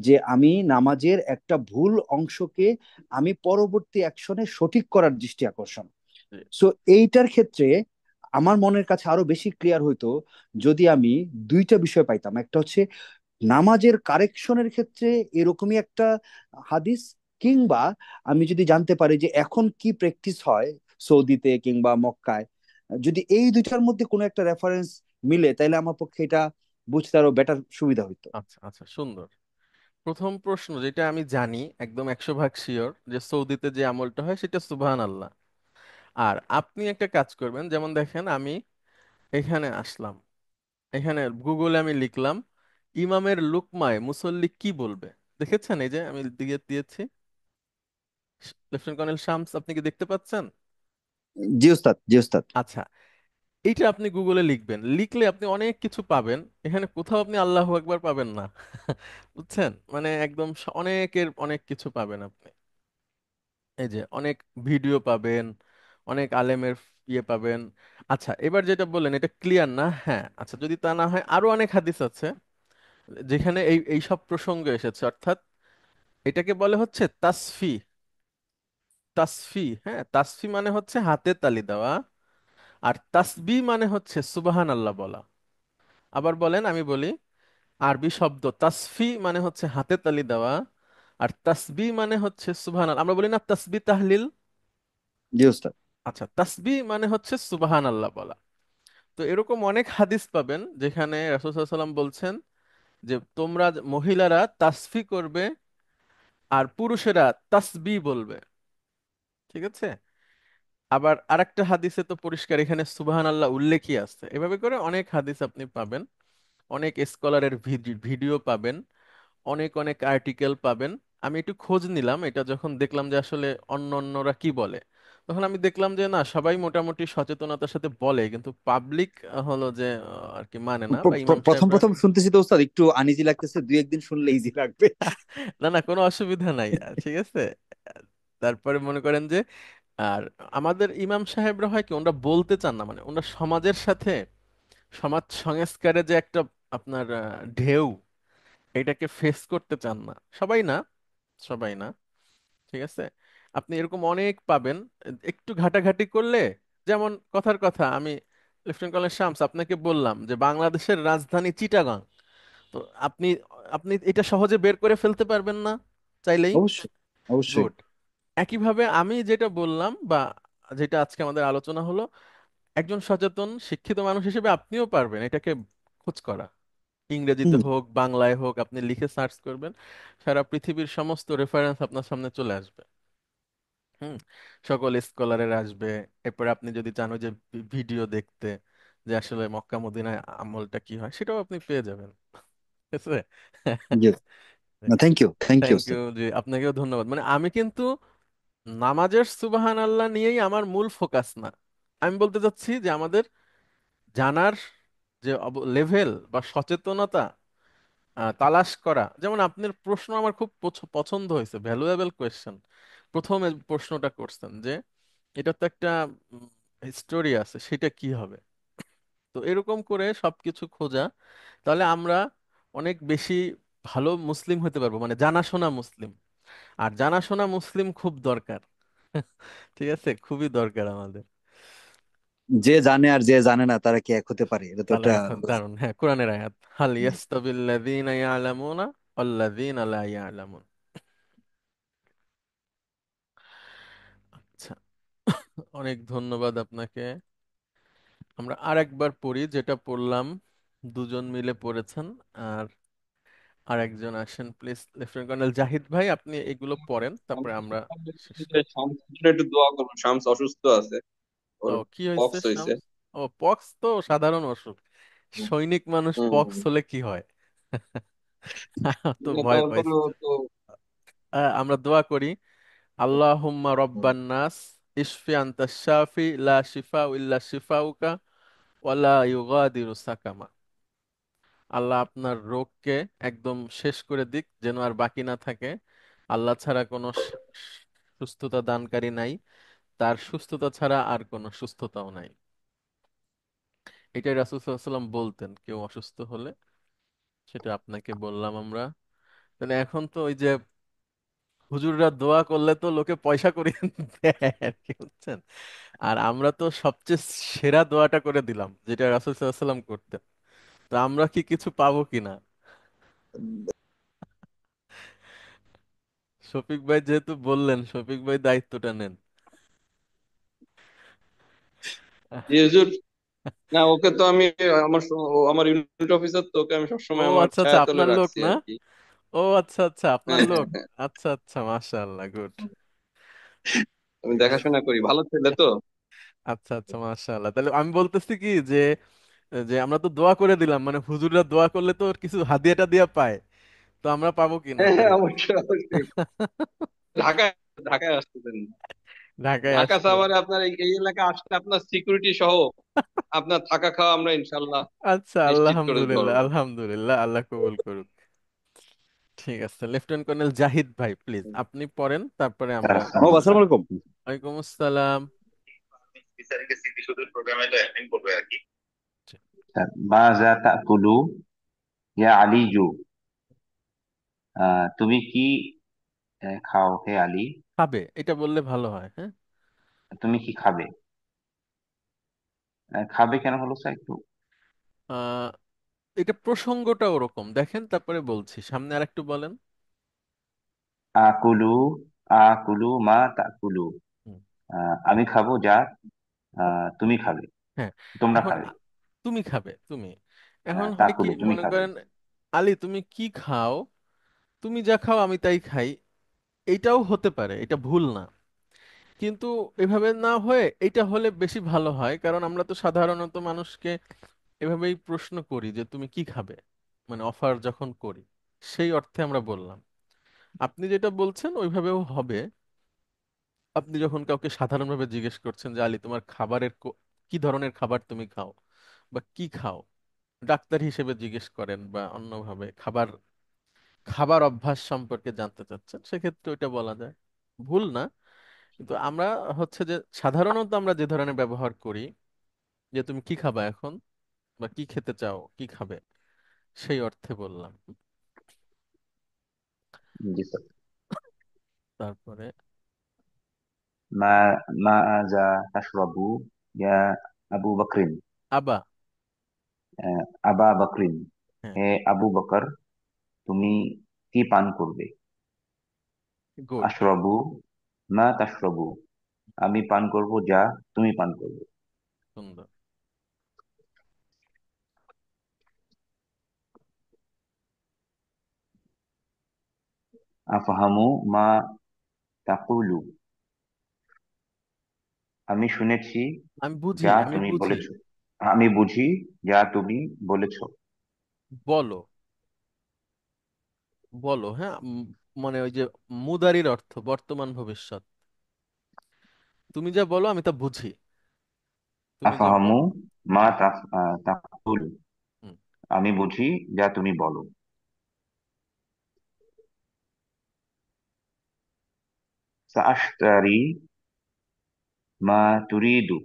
যে আমি নামাজের একটা ভুল অংশকে আমি পরবর্তী অ্যাকশনে সঠিক করার দৃষ্টি আকর্ষণ। জি। সো এইটার ক্ষেত্রে আমার মনের কাছে আরো বেশি ক্লিয়ার হইতো যদি আমি দুইটা বিষয় পাইতাম। একটা হচ্ছে নামাজের কারেকশনের ক্ষেত্রে এরকমই একটা হাদিস, কিংবা আমি যদি জানতে পারি যে এখন কি প্র্যাকটিস হয় সৌদিতে কিংবা মক্কায়, যদি এই দুইটার মধ্যে কোনো একটা রেফারেন্স মিলে তাহলে আমার পক্ষে এটা বুঝতে আরো বেটার সুবিধা হইতো। আচ্ছা, আচ্ছা, সুন্দর। প্রথম প্রশ্ন, যেটা আমি জানি একদম 100 ভাগ শিওর, যে সৌদিতে যে আমলটা হয় সেটা সুবহান আল্লাহ। আর আপনি একটা কাজ করবেন, যেমন দেখেন আমি এখানে আসলাম, এখানে গুগলে আমি লিখলাম ইমামের লুকমায় মুসল্লি কি বলবে। দেখেছেন? এই যে আমি দিয়ে দিয়েছি। লেফটেন্যান্ট কর্নেল শামস, আপনি কি দেখতে পাচ্ছেন? জি ওস্তাদ, জি ওস্তাদ। আচ্ছা, এইটা আপনি গুগলে লিখবেন, লিখলে আপনি অনেক কিছু পাবেন। এখানে কোথাও আপনি আল্লাহু আকবার পাবেন না। বুঝছেন? মানে একদম অনেকের অনেক কিছু পাবেন আপনি। এই যে অনেক ভিডিও পাবেন, অনেক আলেমের ইয়ে পাবেন। আচ্ছা, এবার যেটা বললেন এটা ক্লিয়ার না? হ্যাঁ, আচ্ছা, যদি তা না হয় আরো অনেক হাদিস আছে যেখানে এই এই সব প্রসঙ্গ এসেছে। অর্থাৎ এটাকে বলে হচ্ছে তাসফি। তাসফি, হ্যাঁ, তাসফি মানে হচ্ছে হাতে তালি দেওয়া। আর তাসবি মানে হচ্ছে সুবহান আল্লাহ বলা। আবার বলেন, আমি বলি। আরবি শব্দ তাসফি মানে হচ্ছে হাতে তালি দেওয়া, আর তাসবি মানে হচ্ছে সুবহান আল্লাহ। আমরা বলি না তাসবি তাহলিল? জি ওস্তাদ। আচ্ছা, তাসবি মানে হচ্ছে সুবহান আল্লাহ বলা। তো এরকম অনেক হাদিস পাবেন যেখানে রাসূল সাল্লাল্লাহু আলাইহি ওয়াসাল্লাম বলছেন যে তোমরা মহিলারা তাসফি করবে আর পুরুষেরা তাসবি বলবে। ঠিক আছে? আবার আরেকটা হাদিসে তো পরিষ্কার এখানে সুবহান আল্লাহ উল্লেখই আছে। এভাবে করে অনেক হাদিস আপনি পাবেন, অনেক স্কলারের ভিডিও পাবেন, অনেক অনেক আর্টিকেল পাবেন। আমি একটু খোঁজ নিলাম এটা যখন দেখলাম যে আসলে অন্য অন্যরা কি বলে। তখন আমি দেখলাম যে না, সবাই মোটামুটি সচেতনতার সাথে বলে, কিন্তু পাবলিক হলো যে আর কি মানে না, বা ইমাম প্রথম সাহেবরা। প্রথম শুনতেছি তো ওস্তাদ, একটু আনইজি লাগতেছে, দুই একদিন শুনলে ইজি লাগবে। না না, কোনো অসুবিধা নাই, ঠিক আছে। তারপরে মনে করেন যে, আর আমাদের ইমাম সাহেবরা হয় কি, ওনারা বলতে চান না, মানে ওনারা সমাজের সাথে, সমাজ সংস্কারে যে একটা আপনার ঢেউ, এটাকে ফেস করতে চান না। সবাই না, সবাই না, ঠিক আছে। আপনি এরকম অনেক পাবেন, একটু ঘাটাঘাটি করলে। যেমন কথার কথা, আমি লেফটেন্যান্ট কর্নেল শামস আপনাকে বললাম যে বাংলাদেশের রাজধানী চিটাগাং। তো আপনি আপনি এটা সহজে বের করে ফেলতে পারবেন না চাইলেই। অবশ্যই, অবশ্যই। গুড। একইভাবে আমি যেটা বললাম, বা যেটা আজকে আমাদের আলোচনা হলো, একজন সচেতন শিক্ষিত মানুষ হিসেবে আপনিও পারবেন এটাকে খোঁজ করা। ইংরেজিতে হুম। হোক, বাংলায় হোক, আপনি লিখে সার্চ করবেন, সারা পৃথিবীর সমস্ত রেফারেন্স আপনার সামনে চলে আসবে। হুম। সকল স্কলারের আসবে। এরপরে আপনি যদি চান ওই যে ভিডিও দেখতে, যে আসলে মক্কা মদিনায় আমলটা কি হয়, সেটাও আপনি পেয়ে যাবেন, ঠিক আছে। ইয়েস। না, thank you, thank you thank ওস্তাদ। ইউ জি, আপনাকেও ধন্যবাদ। মানে আমি কিন্তু নামাজের সুবাহান আল্লাহ নিয়েই আমার মূল ফোকাস না। আমি বলতে চাচ্ছি যে আমাদের জানার যে লেভেল বা সচেতনতা তালাশ করা। যেমন আপনার প্রশ্ন আমার খুব পছন্দ হয়েছে, ভ্যালুয়েবল কোয়েশ্চেন। প্রথমে প্রশ্নটা করছেন যে এটা তো একটা স্টোরি আছে, সেটা কি হবে। তো এরকম করে সবকিছু খোঁজা, তাহলে আমরা অনেক বেশি ভালো মুসলিম হতে পারবো, মানে জানাশোনা মুসলিম। আর জানাশোনা মুসলিম খুব দরকার। ঠিক আছে, খুবই দরকার আমাদের। যে জানে আর যে জানে না তারা কি এক হতে পারে? এটা তো তাহলে একটা এখন দারুণ, হ্যাঁ, কোরআনের আয়াত, হাল ইয়াস্তাবিল্লাযীনা ইয়ালামুনা ওয়াল্লাযীনা লা ইয়ালামুন। আচ্ছা, অনেক ধন্যবাদ আপনাকে। আমরা আরেকবার পড়ি যেটা পড়লাম, দুজন মিলে পড়েছেন। আর আরেকজন আসেন প্লিজ, লেফটেন্যান্ট কর্নেল জাহিদ ভাই, আপনি এগুলো পড়েন, তারপরে আমরা শেষ করি। শামসুর জন্য একটু দোয়া করবো, শামস অসুস্থ আছে, ওর ও, কি হয়েছে পক্স হয়েছে। শামস? ও, পক্স তো সাধারণ অসুখ। সৈনিক মানুষ হম পক্স হম। হলে কি হয়? তো না, ভয় পাইছে। তারপরেও তো আমরা দোয়া করি। আল্লাহুম্মা রব্বান নাস, ইশফি আনতা শাফি, লা শিফা ইল্লা শিফাউকা, ওয়ালা ইউগাদিরু সাকামা। আল্লাহ আপনার রোগকে একদম শেষ করে দিক, যেন আর বাকি না থাকে। আল্লাহ ছাড়া কোনো সুস্থতা দানকারী নাই, তার সুস্থতা ছাড়া আর কোনো সুস্থতাও নাই। এটাই রাসূল সাল্লাল্লাহু আলাইহি ওয়াসাল্লাম বলতেন কেউ অসুস্থ হলে। সেটা আপনাকে বললাম আমরা। তাহলে এখন তো ওই যে হুজুররা দোয়া করলে তো লোকে পয়সা করে দেয় আর কি, বুঝছেন। আর আমরা তো সবচেয়ে সেরা দোয়াটা করে দিলাম, যেটা রাসূল সাল্লাল্লাহু আলাইহি ওয়াসাল্লাম করতেন। তো আমরা কি কিছু পাবো কিনা? শফিক ভাই যেহেতু বললেন, শফিক ভাই দায়িত্বটা নেন। জি হুজুর। না, ওকে তো আমি, ও আমার ইউনিট অফিসার, তো ওকে আমি ও সবসময় আমার আচ্ছা আচ্ছা, ছায়াতলে আপনার লোক রাখছি না? আর কি। ও আচ্ছা আচ্ছা, আপনার হ্যাঁ হ্যাঁ লোক। হ্যাঁ। আচ্ছা আচ্ছা, মাশাআল্লাহ, গুড। আমি দেখাশোনা করি, ভালো ছেলে তো। আচ্ছা আচ্ছা, মাশাআল্লাহ। তাহলে আমি বলতেছি কি যে, যে আমরা তো দোয়া করে দিলাম, মানে হুজুররা দোয়া করলে তো কিছু হাদিয়াটা দিয়া পায়। তো আমরা পাবো কিনা হ্যাঁ হ্যাঁ, তাই? অবশ্যই অবশ্যই। ঢাকায়, ঢাকায় আসতেছেন। ঢাকায় ঢাকা আসতে হবে। সাভারে আপনার এই এলাকা আসলে আপনার সিকিউরিটি সহ আপনার থাকা খাওয়া আমরা ইনশাল্লাহ আচ্ছা, নিশ্চিত করে আলহামদুলিল্লাহ, ধরবো। আলহামদুলিল্লাহ, আল্লাহ কবুল করুক। ঠিক আছে, লেফটেন্যান্ট কর্নেল জাহিদ ভাই প্লিজ আপনি পড়েন, তারপরে আমরা। ও, আসসালামু আলাইকুম। ওয়ালাইকুম আসসালাম। মাযা তাকুলু ইয়া আলীজু, তুমি কি খাও হে আলী? খাবে, এটা বললে ভালো হয়, হ্যাঁ। তুমি কি খাবে? খাবে কেন হলো স্যার একটু? আহ এটা প্রসঙ্গটা ওরকম, দেখেন তারপরে বলছি, সামনে আর একটু বলেন। আকুলু, আকুলু মা তাকুলু, হুম, আমি খাবো যা তুমি খাবে, হ্যাঁ। তোমরা এখন খাবে। তুমি খাবে, তুমি। এখন হয় কি, তাকুলু তুমি মনে খাবে। করেন, আলী তুমি কি খাও, তুমি যা খাও আমি তাই খাই, এইটাও হতে পারে, এটা ভুল না। কিন্তু এভাবে না হয়ে এটা হলে বেশি ভালো হয়, কারণ আমরা তো সাধারণত মানুষকে এভাবেই প্রশ্ন করি যে তুমি কি খাবে, মানে অফার যখন করি, সেই অর্থে আমরা বললাম। আপনি যেটা বলছেন ওইভাবেও হবে। আপনি যখন কাউকে সাধারণভাবে জিজ্ঞেস করছেন যে আলী তোমার কি ধরনের খাবার তুমি খাও বা কি খাও, ডাক্তার হিসেবে জিজ্ঞেস করেন বা অন্যভাবে খাবার খাবার অভ্যাস সম্পর্কে জানতে চাচ্ছেন, সেক্ষেত্রে ওইটা বলা যায়, ভুল না। কিন্তু আমরা হচ্ছে যে সাধারণত আমরা যে ধরনের ব্যবহার করি, যে তুমি কি খাবা এখন বা কি খেতে চাও, কি খাবে, সেই অর্থে বললাম। জি স্যার। তারপরে মা মাযা তাশরাবু ইয়া আবু বকরিন। আবা। আবা বকরিন, হ্যাঁ, হে আবু বকর, তুমি কি পান করবে? গুড, আশরাবু মা তাশরাবু, আমি পান করব যা তুমি পান করবে। সুন্দর। আফহামু মা তাকুলু, আমি শুনেছি আমি বুঝি, যা আমি তুমি বুঝি। বলেছ। আমি বুঝি যা তুমি বলেছ। বলো, বলো, হ্যাঁ, মানে ওই যে মুদারির অর্থ বর্তমান ভবিষ্যৎ। তুমি যা বলো আমি তা বুঝি, তুমি যা আফহামু বলো। মা তাকুলু, হুম। আমি বুঝি যা তুমি বলো। সাআশতারি মা তুরিদু,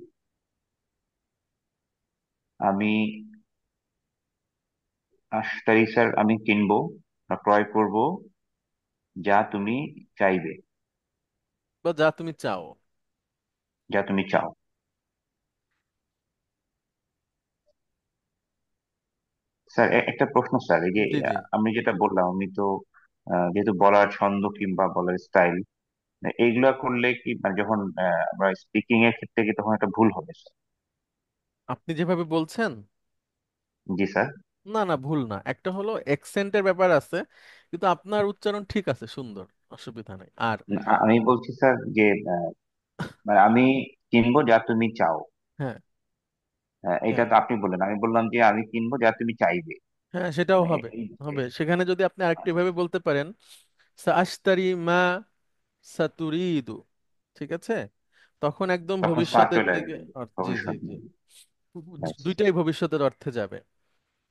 আমি আশতারি স্যার আমি কিনবো বা ক্রয় করব যা তুমি চাইবে, বা যা তুমি চাও। যা তুমি চাও। স্যার একটা প্রশ্ন স্যার, এই যে জি জি। আমি যেটা বললাম, আমি তো যেহেতু বলার ছন্দ কিংবা বলার স্টাইল এইগুলা করলে কি মানে যখন আমরা স্পিকিং এর ক্ষেত্রে কি তখন একটা ভুল হবে স্যার? আপনি যেভাবে বলছেন, জি স্যার। না না, ভুল না। একটা হলো অ্যাকসেন্টের ব্যাপার আছে, কিন্তু আপনার উচ্চারণ ঠিক আছে, সুন্দর, অসুবিধা নেই। আর আমি বলছি স্যার যে মানে আমি কিনবো যা তুমি চাও। হ্যাঁ, এটা হ্যাঁ, তো আপনি বললেন, আমি বললাম যে আমি কিনবো যা তুমি চাইবে। হ্যাঁ, সেটাও মানে হবে। হবে, সেখানে যদি আপনি আরেকটু ভাবে বলতে পারেন, সাআশতারি মা সাতুরিদু, ঠিক আছে, তখন একদম তখন স্যার ভবিষ্যতের চলে দিকে আসবে জি জি ভবিষ্যৎ জি, নিয়ে। আচ্ছা। দুইটাই ভবিষ্যতের অর্থে যাবে।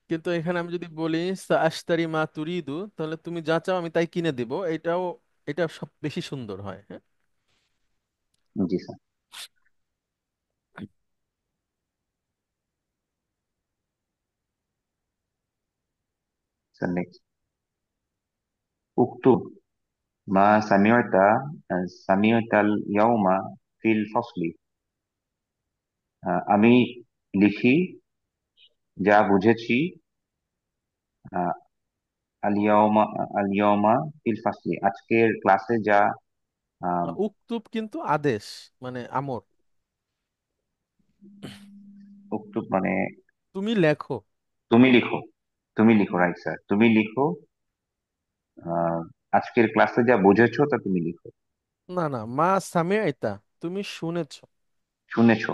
কিন্তু এখানে আমি যদি বলি সাআশতারি মা তুরিদু, তাহলে তুমি যা চাও আমি তাই কিনে দিব, এটা সব বেশি সুন্দর হয়, হ্যাঁ। জি স্যার। Sir next. উক্তুব মা সামিউতাল ইয়াউমা ফিল ফসলি, আমি লিখি যা বুঝেছি আহ, আলিয়াউমা আলিয়াউমা ফিল ফাসলি, আজকের ক্লাসে যা আহ, উক্তুব কিন্তু আদেশ, মানে আমর। উক্তুব মানে তুমি লেখো। তুমি লিখো। তুমি লিখো, রাইট স্যার, তুমি লিখো। আহ, আজকের ক্লাসে যা বুঝেছো তা তুমি লিখো। না না, মা সামিআতা, তুমি শুনেছো। শুনেছো,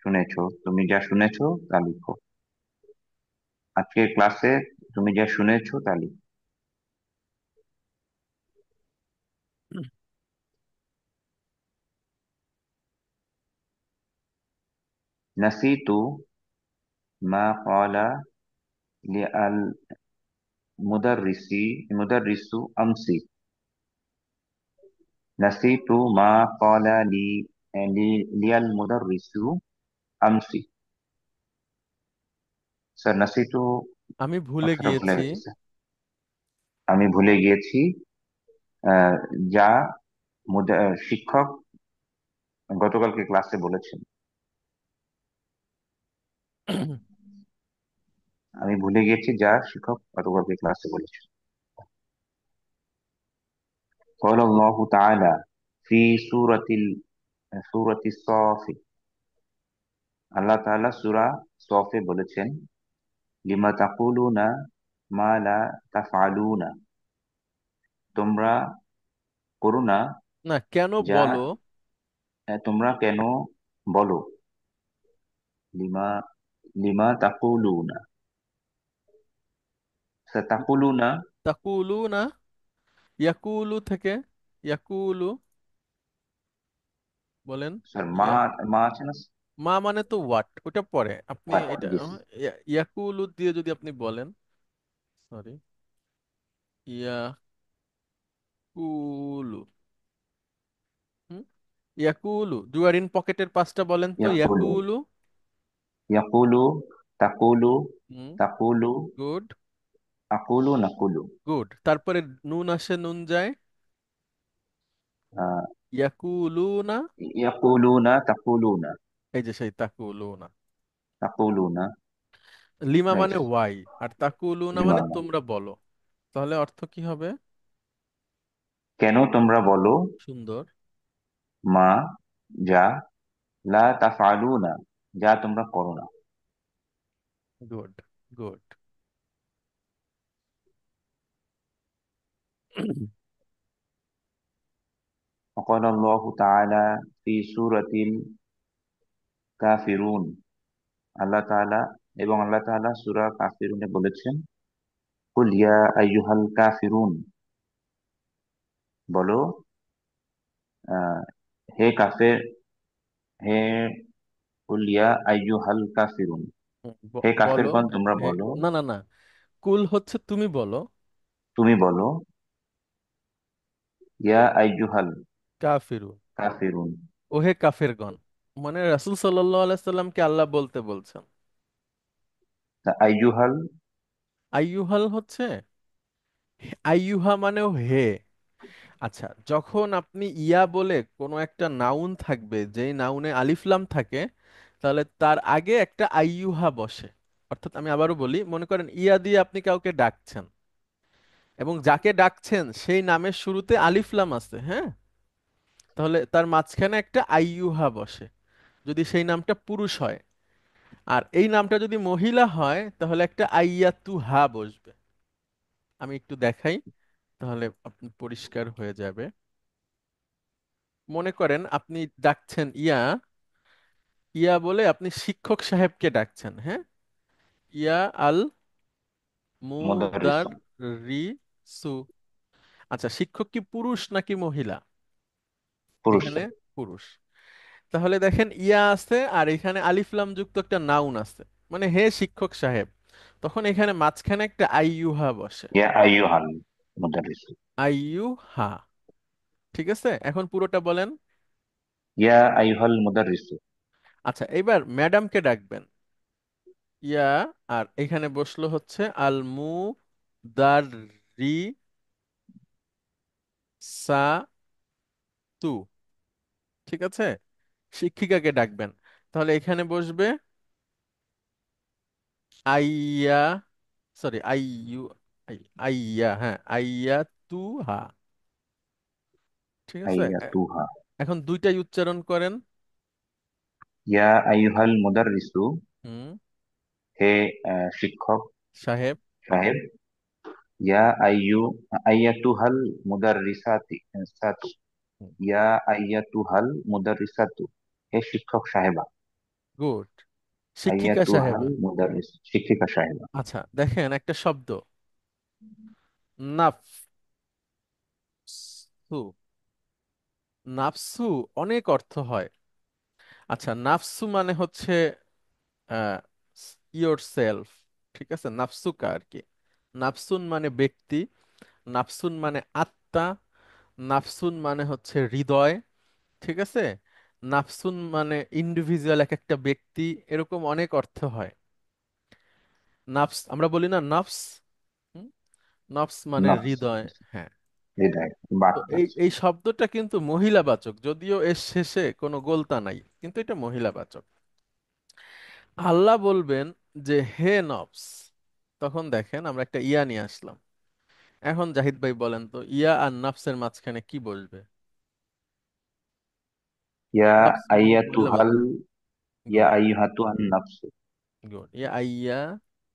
শুনেছো, তুমি যা শুনেছো তা লিখো। আজকের ক্লাসে তুমি যা শুনেছো তা লিখো। নাসিতু মা ক্বালা লিআল মুদাররিসু আমসি, নাসিতু মা ক্বালা লিয়াল মুদাররিসু আমসি। স্যার নাসিতু আমি ভুলে অর্থটা ভুলে গিয়েছি। গেছি স্যার। আমি ভুলে গিয়েছি আহ, যা শিক্ষক গতকালকে ক্লাসে বলেছেন। আমি ভুলে গিয়েছি যা শিক্ষক গতকালকে ক্লাসে বলেছেন। قال الله تعالى في سورة الصاف, আল্লাহ তাআলা সূরা সফে বলেছেন, লিমা তাকুলুনা মা লা তাফআলুনা, তোমরা করো না না, কেন যা বলো। তোমরা কেন বলো। লিমা লিমা তাকুলুনা, তাকুলুনা তাকুলু না, ইয়াকুলু থেকে ইয়াকুলু। বলেন। স্যার মা, ইয়া, মা আছে না? মা মানে তো হোয়াট, ওটা পরে আপনি হোয়াট, এটা দিস। ইয়াকুলু দিয়ে যদি আপনি বলেন, সরি, ইয়াকুলু, হুম, ইয়াকুলু, ডু আর ইন পকেটের পাঁচটা বলেন তো, ইয়াকুলু, ইয়াকুলু। ইয়াকুলু, তাকুলু, হুম, তাকুলু, গুড, আকুলু, নাকুলু। গুড। তারপরে নুন আসে, নুন যায়, আহ, ইয়াকুলুনা। ইয়াকুলুনা, তাকুলুনা, এই যে সেই তাকুলুনা। তাকুলুনা। লিমা মানে নাইস। ওয়াই, আর তাকুলুনা মানে বিমানা। তোমরা বলো। তাহলে অর্থ কি হবে? কেন তোমরা বলো? সুন্দর। মা, যা, লা তাফআলুনা, যা তোমরা করো না। Good, good. وقال الله تعالى في سورة الكافرون, আল্লাহ তাআলা, এবং আল্লাহ তাআলা সূরা কাফিরুনে বলেছেন, কুল ইয়া আইয়ুহাল কাফিরুন, বলো, আহ, হে কাফের, হে, কুল ইয়া আইয়ুহাল কাফিরুন, হে বলো। কাফেরগণ তোমরা হে, বলো। না না না, কুল হচ্ছে তুমি বলো। তুমি বলো, ইয়া আইয়ুহাল কাফিরুন, কাফিরুন। ওহে কাফেরগণ, মানে রাসূল সাল্লাল্লাহু আলাইহি সাল্লামকে আল্লাহ বলতে বলছেন। তা আইয়ুহাল, আইয়ুহাল হচ্ছে, আইয়ুহা মানেও হে। আচ্ছা, যখন আপনি ইয়া বলে কোনো একটা নাউন থাকবে, যেই নাউনে আলিফ লাম থাকে, তাহলে তার আগে একটা আইয়ুহা বসে। অর্থাৎ আমি আবারও বলি, মনে করেন ইয়া দিয়ে আপনি কাউকে ডাকছেন, এবং যাকে ডাকছেন সেই নামের শুরুতে আলিফ লাম আছে, হ্যাঁ, তাহলে তার মাঝখানে একটা আইয়ুহা বসে, যদি সেই নামটা পুরুষ হয়। আর এই নামটা যদি মহিলা হয়, তাহলে একটা আইয়াতুহা বসবে। আমি একটু দেখাই, তাহলে আপনি পরিষ্কার হয়ে যাবে। মনে করেন আপনি ডাকছেন ইয়া, ইয়া বলে আপনি শিক্ষক সাহেবকে ডাকছেন, হ্যাঁ, ইয়া আল মুদারিসুন। মুদাররিসু। আচ্ছা, শিক্ষক কি পুরুষ নাকি মহিলা? পুরুষ এখানে স্যার। পুরুষ। তাহলে দেখেন ইয়া আছে আর এখানে আলিফ লাম যুক্ত একটা নাউন আছে, মানে হে শিক্ষক সাহেব, তখন এখানে মাঝখানে একটা আইয়ুহা বসে। ইয়া আইয়ুহাল মুদারিসুন। আইয়ুহা। ঠিক আছে, এখন পুরোটা বলেন। ইয়া আইয়ুহাল মুদারিসুন। আচ্ছা, এবার ম্যাডামকে ডাকবেন, ইয়া, আর এখানে বসলো হচ্ছে আল মুদাররি সা তু। ঠিক আছে, শিক্ষিকাকে ডাকবেন, তাহলে এখানে বসবে আইয়া, সরি আইয়ু, আইয়া, হ্যাঁ, আইয়া তু হা। ঠিক আছে, আইয়াতুহা। এখন দুইটাই উচ্চারণ করেন। ইয়া আইয়ুহাল মুদাররিসু, হুম, হে শিক্ষক সাহেব। সাহেব। ইয়া আইয়াতুহাল মুদাররিসাতি সাতু, ইয়া আইয়াতুহাল মুদাররিসাতু, হে শিক্ষক সাহেবা। গুড, শিক্ষিকা আইয়াতুহাল সাহেবা। মুদাররিস, শিক্ষিকা সাহেবা। আচ্ছা, দেখেন একটা শব্দ, নাফসু। নাফসু অনেক অর্থ হয়। আচ্ছা, নাফসু মানে হচ্ছে ইয়োর সেলফ। ঠিক আছে, নাফসুকা আর কি। নাফসুন মানে ব্যক্তি, নাফসুন মানে আত্মা, নাফসুন মানে হচ্ছে হৃদয়। ঠিক আছে, নাফসুন মানে ইন্ডিভিজুয়াল, এক একটা ব্যক্তি, এরকম অনেক অর্থ হয়। নাফস আমরা বলি না, নফস। হুম? নফস মানে নফস, হৃদয়, হ্যাঁ। হৃদয় তো বার্তা। এই এই শব্দটা কিন্তু মহিলাবাচক, যদিও এর শেষে কোনো গোলতা নাই, কিন্তু এটা মহিলাবাচক। আল্লাহ বলবেন যে হে নফস, তখন দেখেন আমরা একটা ইয়া নিয়ে আসলাম। এখন জাহিদ ভাই বলেন তো, ইয়া আর নফসের মাঝখানে কি বসবে? ইয়া নফস আইয়াতুহাল, মহিলাবাচক। ইয়া গুড, আইয়ুহাতুহান নাফসু। গুড। ইয়া আইয়া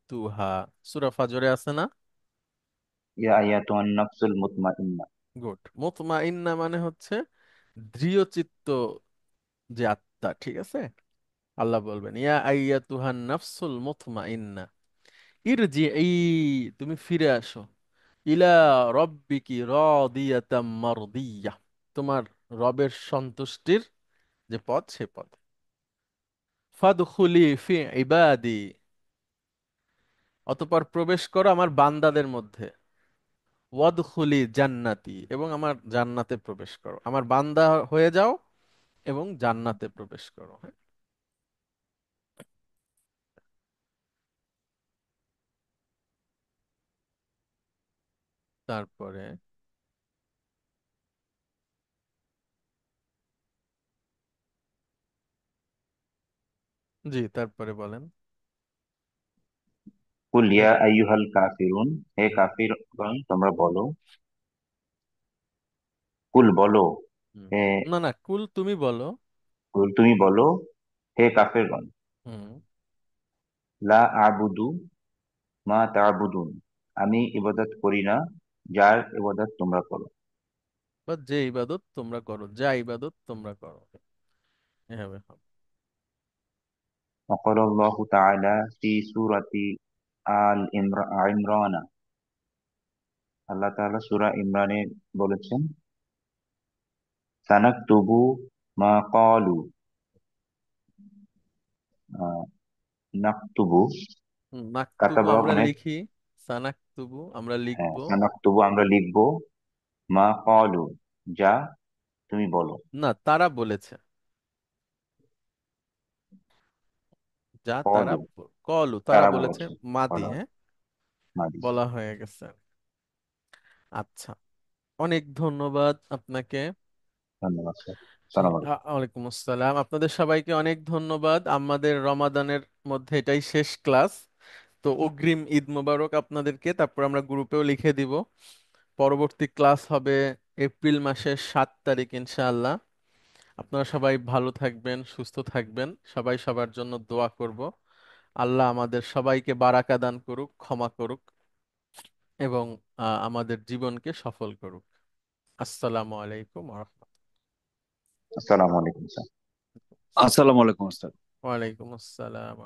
তুহা, সূরা ফাজরে আছে না? ইয়া আইয়াতুহান নাফসুল মুতমাইন্না। গুড। মুতমাইন্না মানে হচ্ছে দৃঢ়চিত্ত যে আত্মা। ঠিক আছে, আল্লাহ বলবেন ইয়া আইয়া তুহান নাফসুল মুতমাইন্না ইরজিই, তুমি ফিরে আসো, ইলা রব্বিকি রাদিয়াতাম মারদিয়া, তোমার রবের সন্তুষ্টির যে পদ সে পদ। ফাদখুলি ফি ইবাদি, অতঃপর প্রবেশ করো আমার বান্দাদের মধ্যে। ওয়াদখুলি জান্নাতি, এবং আমার জান্নাতে প্রবেশ করো। আমার বান্দা হয়ে যাও এবং জান্নাতে প্রবেশ করো। হ্যাঁ? তারপরে জি, তারপরে বলেন। কুল হ্যাঁ। ইয়া আইয়ুহাল কাফিরুন, হে হুম। কাফিরগণ তোমরা বলো। কুল বলো, হুম। হে না না, কুল তুমি বলো। কুল তুমি বলো, হে কাফিরগণ, হুম। লা আবুদু মা তা'বুদুন, আমি ইবাদত করি না যার ইবাদত তোমরা করো। বা যে ইবাদত তোমরা করো, যা ইবাদত তোমরা করো, এভাবে হবে। وقال الله تعالى في سورة عمران, আল্লাহ তাআলা সূরা ইমরানে বলেছেন, সানাকতুবু মা ক্বালু, আহ, নাকতুবু, নাকতুবু কাতাবা আমরা মানে, লিখি, সানাকতুবু আমরা হ্যাঁ, লিখবো। সানাকতুবু আমরা লিখবো, মা ক্বালু যা তুমি বলো। না, তারা বলেছে, যা তারা ক্বালু কলু তারা তারা বলেছে। বলেছে, মাদি, বলা হ্যাঁ, মাদি। বলা হয়ে গেছে। আচ্ছা, অনেক ধন্যবাদ আপনাকে। ধন্যবাদ স্যার, জি, সালাম আলাইকুম। ওয়ালাইকুম আসসালাম। আপনাদের সবাইকে অনেক ধন্যবাদ। আমাদের রমাদানের মধ্যে এটাই শেষ ক্লাস। তো অগ্রিম ঈদ মোবারক আপনাদেরকে। তারপর আমরা গ্রুপেও লিখে দিব। পরবর্তী ক্লাস হবে এপ্রিল মাসের 7 তারিখ ইনশাআল্লাহ। আপনারা সবাই ভালো থাকবেন, সুস্থ থাকবেন। সবাই সবার জন্য দোয়া করব। আল্লাহ আমাদের সবাইকে বারাকা দান করুক, ক্ষমা করুক, এবং আমাদের জীবনকে সফল করুক। আসসালামু আলাইকুম ওয়া রাহমাতুল্লাহ। আসসালামু আলাইকুম স্যার। আসসালামু আলাইকুম আসসালাম। ওয়ালাইকুম আসসালাম।